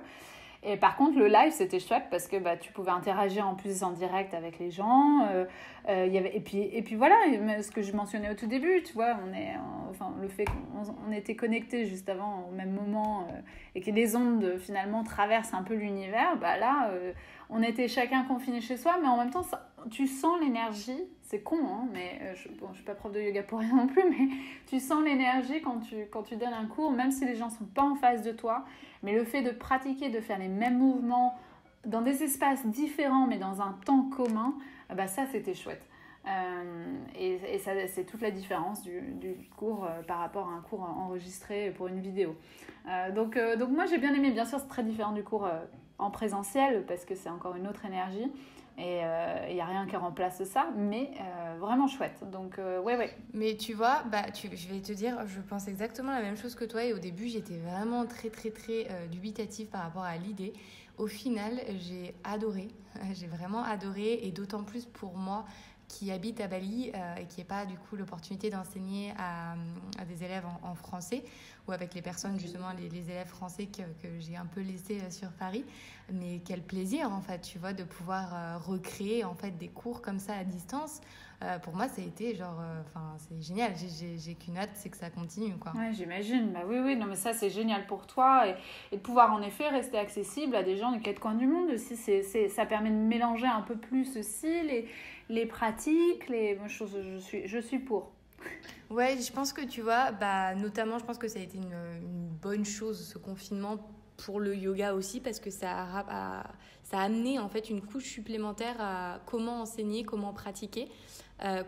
Et par contre, le live, c'était chouette parce que tu pouvais interagir en plus en direct avec les gens. Et puis voilà, ce que je mentionnais au tout début, tu vois, le fait qu'on était connectés juste avant, au même moment, et que les ondes finalement traversent un peu l'univers, on était chacun confiné chez soi, mais en même temps, tu sens l'énergie. C'est con, hein, mais je suis pas prof de yoga pour rien non plus, mais tu sens l'énergie quand tu donnes un cours, même si les gens sont pas en face de toi. Mais le fait de pratiquer, de faire les mêmes mouvements dans des espaces différents, mais dans un temps commun, ça, c'était chouette. Et ça, c'est toute la différence du cours par rapport à un cours enregistré pour une vidéo. Donc moi, j'ai bien aimé. Bien sûr, c'est très différent du cours en présentiel parce que c'est encore une autre énergie. Et il n'y a rien qui remplace ça, mais vraiment chouette. Donc, ouais. Mais tu vois, je vais te dire, je pense exactement la même chose que toi. Et au début, j'étais vraiment très, très, très dubitative par rapport à l'idée. Au final, j'ai adoré. J'ai vraiment adoré. Et d'autant plus pour moi qui habite à Bali et qui n'ai pas du coup l'opportunité d'enseigner à des élèves en français ou avec les personnes justement, les élèves français que j'ai un peu laissés sur Paris. Mais quel plaisir en fait, tu vois, de pouvoir recréer en fait des cours comme ça à distance. Pour moi, ça a été genre, c'est génial. J'ai qu'une hâte, c'est que ça continue, quoi. Ouais, j'imagine. Bah oui, non, mais ça, c'est génial pour toi. Et de pouvoir, en effet, rester accessible à des gens des quatre coins du monde aussi. Ça permet de mélanger un peu plus aussi les pratiques. Moi, je suis pour. Ouais, je pense que tu vois, notamment, je pense que ça a été une bonne chose, ce confinement, pour le yoga aussi, parce que ça a amené en fait une couche supplémentaire à comment enseigner, comment pratiquer,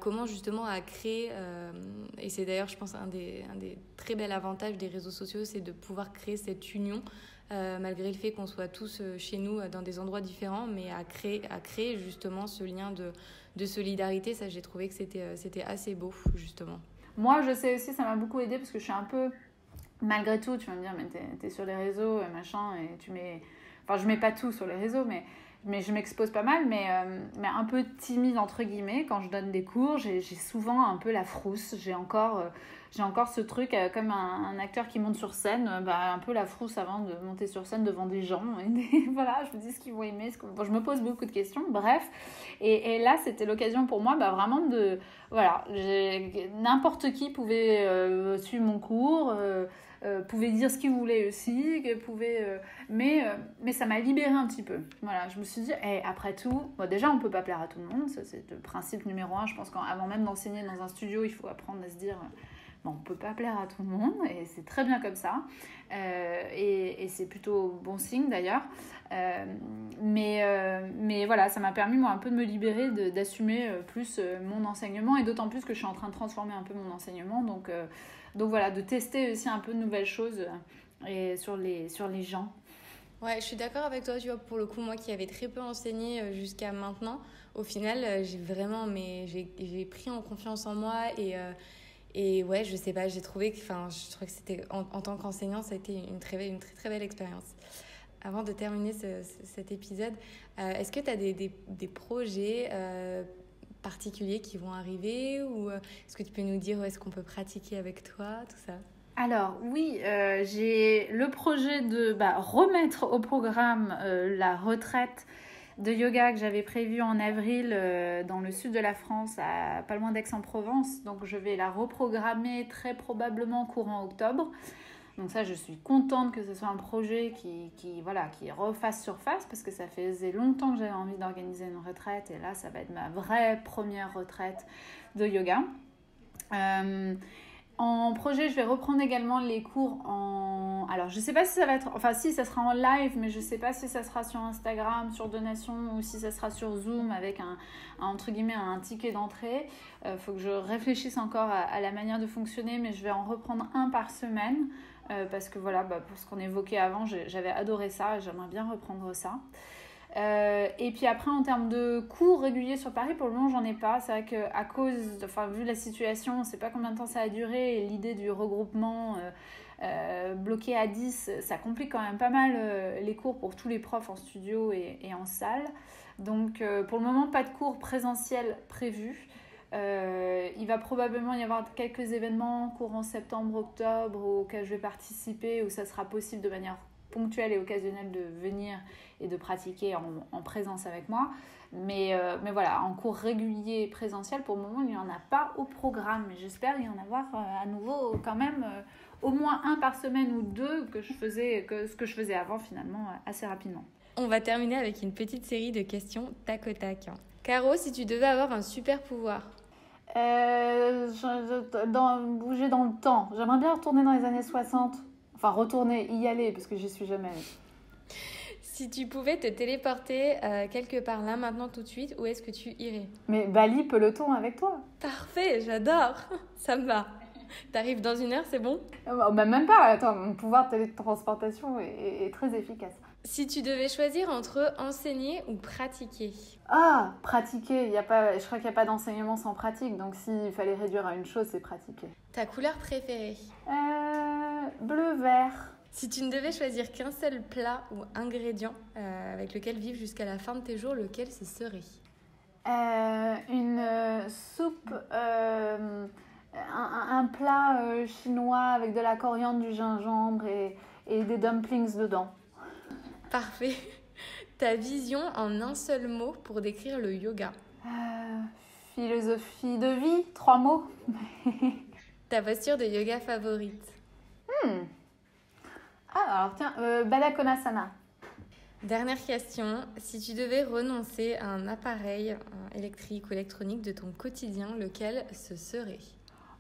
comment justement à créer, et c'est d'ailleurs je pense un des très bels avantages des réseaux sociaux, c'est de pouvoir créer cette union, malgré le fait qu'on soit tous chez nous dans des endroits différents, mais à créer justement ce lien de solidarité. Ça, j'ai trouvé que c'était assez beau justement. Moi, je sais aussi, ça m'a beaucoup aidé parce que je suis un peu... Malgré tout, tu vas me dire, mais t'es sur les réseaux, machin, et tu mets... Enfin, je mets pas tout sur les réseaux, mais je m'expose pas mal, mais un peu timide, entre guillemets. Quand je donne des cours, j'ai souvent un peu la frousse. J'ai encore ce truc, comme un acteur qui monte sur scène, un peu la frousse avant de monter sur scène devant des gens. Voilà, je me dis ce qu'ils vont aimer. Bon, je me pose beaucoup de questions, bref. Et là, c'était l'occasion pour moi vraiment de... Voilà, n'importe qui pouvait suivre mon cours, pouvait dire ce qu'il voulait aussi, mais ça m'a libérée un petit peu. Voilà, je me suis dit, après tout, déjà on peut pas plaire à tout le monde, ça c'est le principe numéro 1. Je pense qu'avant même d'enseigner dans un studio, il faut apprendre à se dire, on peut pas plaire à tout le monde, et c'est très bien comme ça, et c'est plutôt bon signe d'ailleurs. Mais voilà, ça m'a permis moi un peu de me libérer, d'assumer plus mon enseignement, et d'autant plus que je suis en train de transformer un peu mon enseignement, donc voilà, de tester aussi un peu de nouvelles choses et sur les gens. Ouais, je suis d'accord avec toi, tu vois, pour le coup, moi qui avais très peu enseigné jusqu'à maintenant, au final, j'ai pris en confiance en moi, et ouais, je sais pas, j'ai trouvé que, je trouvais que c'était, en tant qu'enseignant, ça a été une très très belle expérience. Avant de terminer cet épisode, est-ce que tu as des projets particuliers qui vont arriver, ou est-ce que tu peux nous dire où est-ce qu'on peut pratiquer avec toi, tout ça? Alors oui, j'ai le projet de remettre au programme la retraite de yoga que j'avais prévue en avril dans le sud de la France, pas loin d'Aix-en-Provence. Donc je vais la reprogrammer très probablement courant octobre. Donc ça, je suis contente que ce soit un projet qui refasse surface, parce que ça faisait longtemps que j'avais envie d'organiser une retraite, et là ça va être ma vraie première retraite de yoga. En projet, je vais reprendre également les cours alors, je ne sais pas si ça va être... Enfin, si, ça sera en live, mais je ne sais pas si ça sera sur Instagram, sur donation, ou si ça sera sur Zoom avec entre guillemets, un ticket d'entrée. Faut que je réfléchisse encore à la manière de fonctionner, mais je vais en reprendre un par semaine. Parce que voilà, pour ce qu'on évoquait avant, j'avais adoré ça, et j'aimerais bien reprendre ça. Et puis après, en termes de cours réguliers sur Paris, pour le moment j'en ai pas. C'est vrai qu'à cause, vu la situation, on ne sait pas combien de temps ça a duré, et l'idée du regroupement bloqué à 10, ça complique quand même pas mal les cours pour tous les profs en studio et en salle. Donc pour le moment, pas de cours présentiels prévus. Il va probablement y avoir quelques événements courant septembre-octobre auxquels je vais participer, où ça sera possible de manière ponctuelle et occasionnelle de venir et de pratiquer en présence avec moi. Mais voilà, en cours régulier présentiel, pour le moment, il n'y en a pas au programme. Mais j'espère y en avoir à nouveau quand même au moins un par semaine ou deux, ce que je faisais avant finalement assez rapidement. On va terminer avec une petite série de questions tac au tac. Caro, si tu devais avoir un super pouvoir? Bouger dans le temps. J'aimerais bien retourner dans les années 60. Enfin, retourner, y aller, parce que j'y suis jamais allée. Si tu pouvais te téléporter quelque part là, maintenant, tout de suite, où est-ce que tu irais? Mais Bali, peloton avec toi. Parfait, j'adore. Ça me va. T'arrives dans 1 heure, c'est bon? Même pas. Attends, mon pouvoir de télétransportation est très efficace. Si tu devais choisir entre enseigner ou pratiquer? Ah, pratiquer. Je crois qu'il n'y a pas d'enseignement sans pratique. Donc, s'il fallait réduire à une chose, c'est pratiquer. Ta couleur préférée? Bleu-vert. Si tu ne devais choisir qu'un seul plat ou ingrédient avec lequel vivre jusqu'à la fin de tes jours, lequel ce serait? Une soupe, un plat chinois avec de la coriandre, du gingembre et des dumplings dedans. Parfait. Ta vision en un seul mot pour décrire le yoga? Philosophie de vie, 3 mots. Ta posture de yoga favorite? Alors tiens, Baddha Konasana. Dernière question. Si tu devais renoncer à un appareil électrique ou électronique de ton quotidien, lequel ce serait?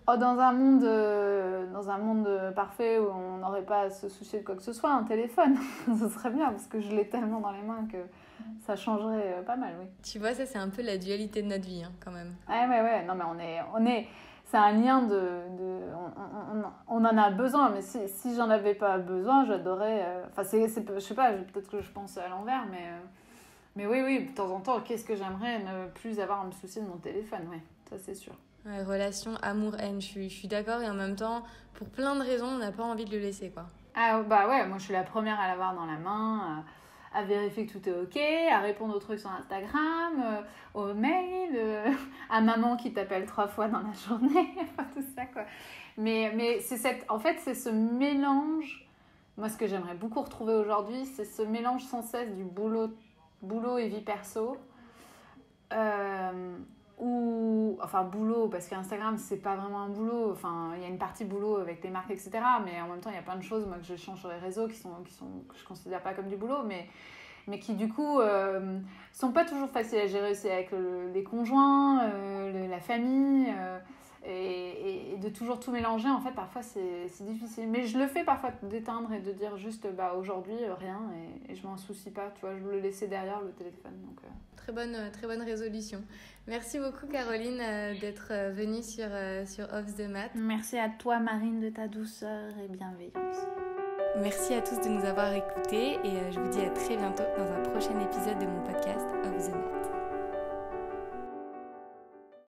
Dans un monde parfait où on n'aurait pas à se soucier de quoi que ce soit, un téléphone, ce serait bien parce que je l'ai tellement dans les mains que ça changerait pas mal, oui. Tu vois, ça c'est un peu la dualité de notre vie quand même. Ouais. Non mais on est c'est un lien on en a besoin, mais si j'en avais pas besoin, j'adorais. Enfin, je sais pas, peut-être que je pense à l'envers, mais oui, de temps en temps, qu'est-ce que j'aimerais ne plus avoir à me soucier de mon téléphone, ouais, ça c'est sûr. Ouais, relation amour-haine, je suis d'accord, et en même temps, pour plein de raisons, on n'a pas envie de le laisser, quoi. Ah bah ouais, moi je suis la première à l'avoir dans la main, à vérifier que tout est ok, à répondre aux trucs sur Instagram, aux mails, à maman qui t'appelle 3 fois dans la journée, tout ça quoi. Mais en fait c'est ce mélange, moi ce que j'aimerais beaucoup retrouver aujourd'hui, c'est ce mélange sans cesse du boulot et vie perso. Enfin boulot, parce qu'Instagram c'est pas vraiment un boulot, enfin il y a une partie boulot avec les marques etc, mais en même temps il y a plein de choses moi que je change sur les réseaux que je considère pas comme du boulot, mais qui du coup sont pas toujours faciles à gérer aussi avec les conjoints, la famille, et de toujours tout mélanger en fait parfois c'est difficile, mais je le fais parfois d'éteindre et de dire juste aujourd'hui rien, et je m'en soucie pas, tu vois, je veux le laisser derrière le téléphone, donc très bonne résolution. Merci beaucoup Caroline d'être venue sur Off the Mat. Merci à toi Marine de ta douceur et bienveillance. Merci à tous de nous avoir écoutés et je vous dis à très bientôt dans un prochain épisode de mon podcast Off the Mat.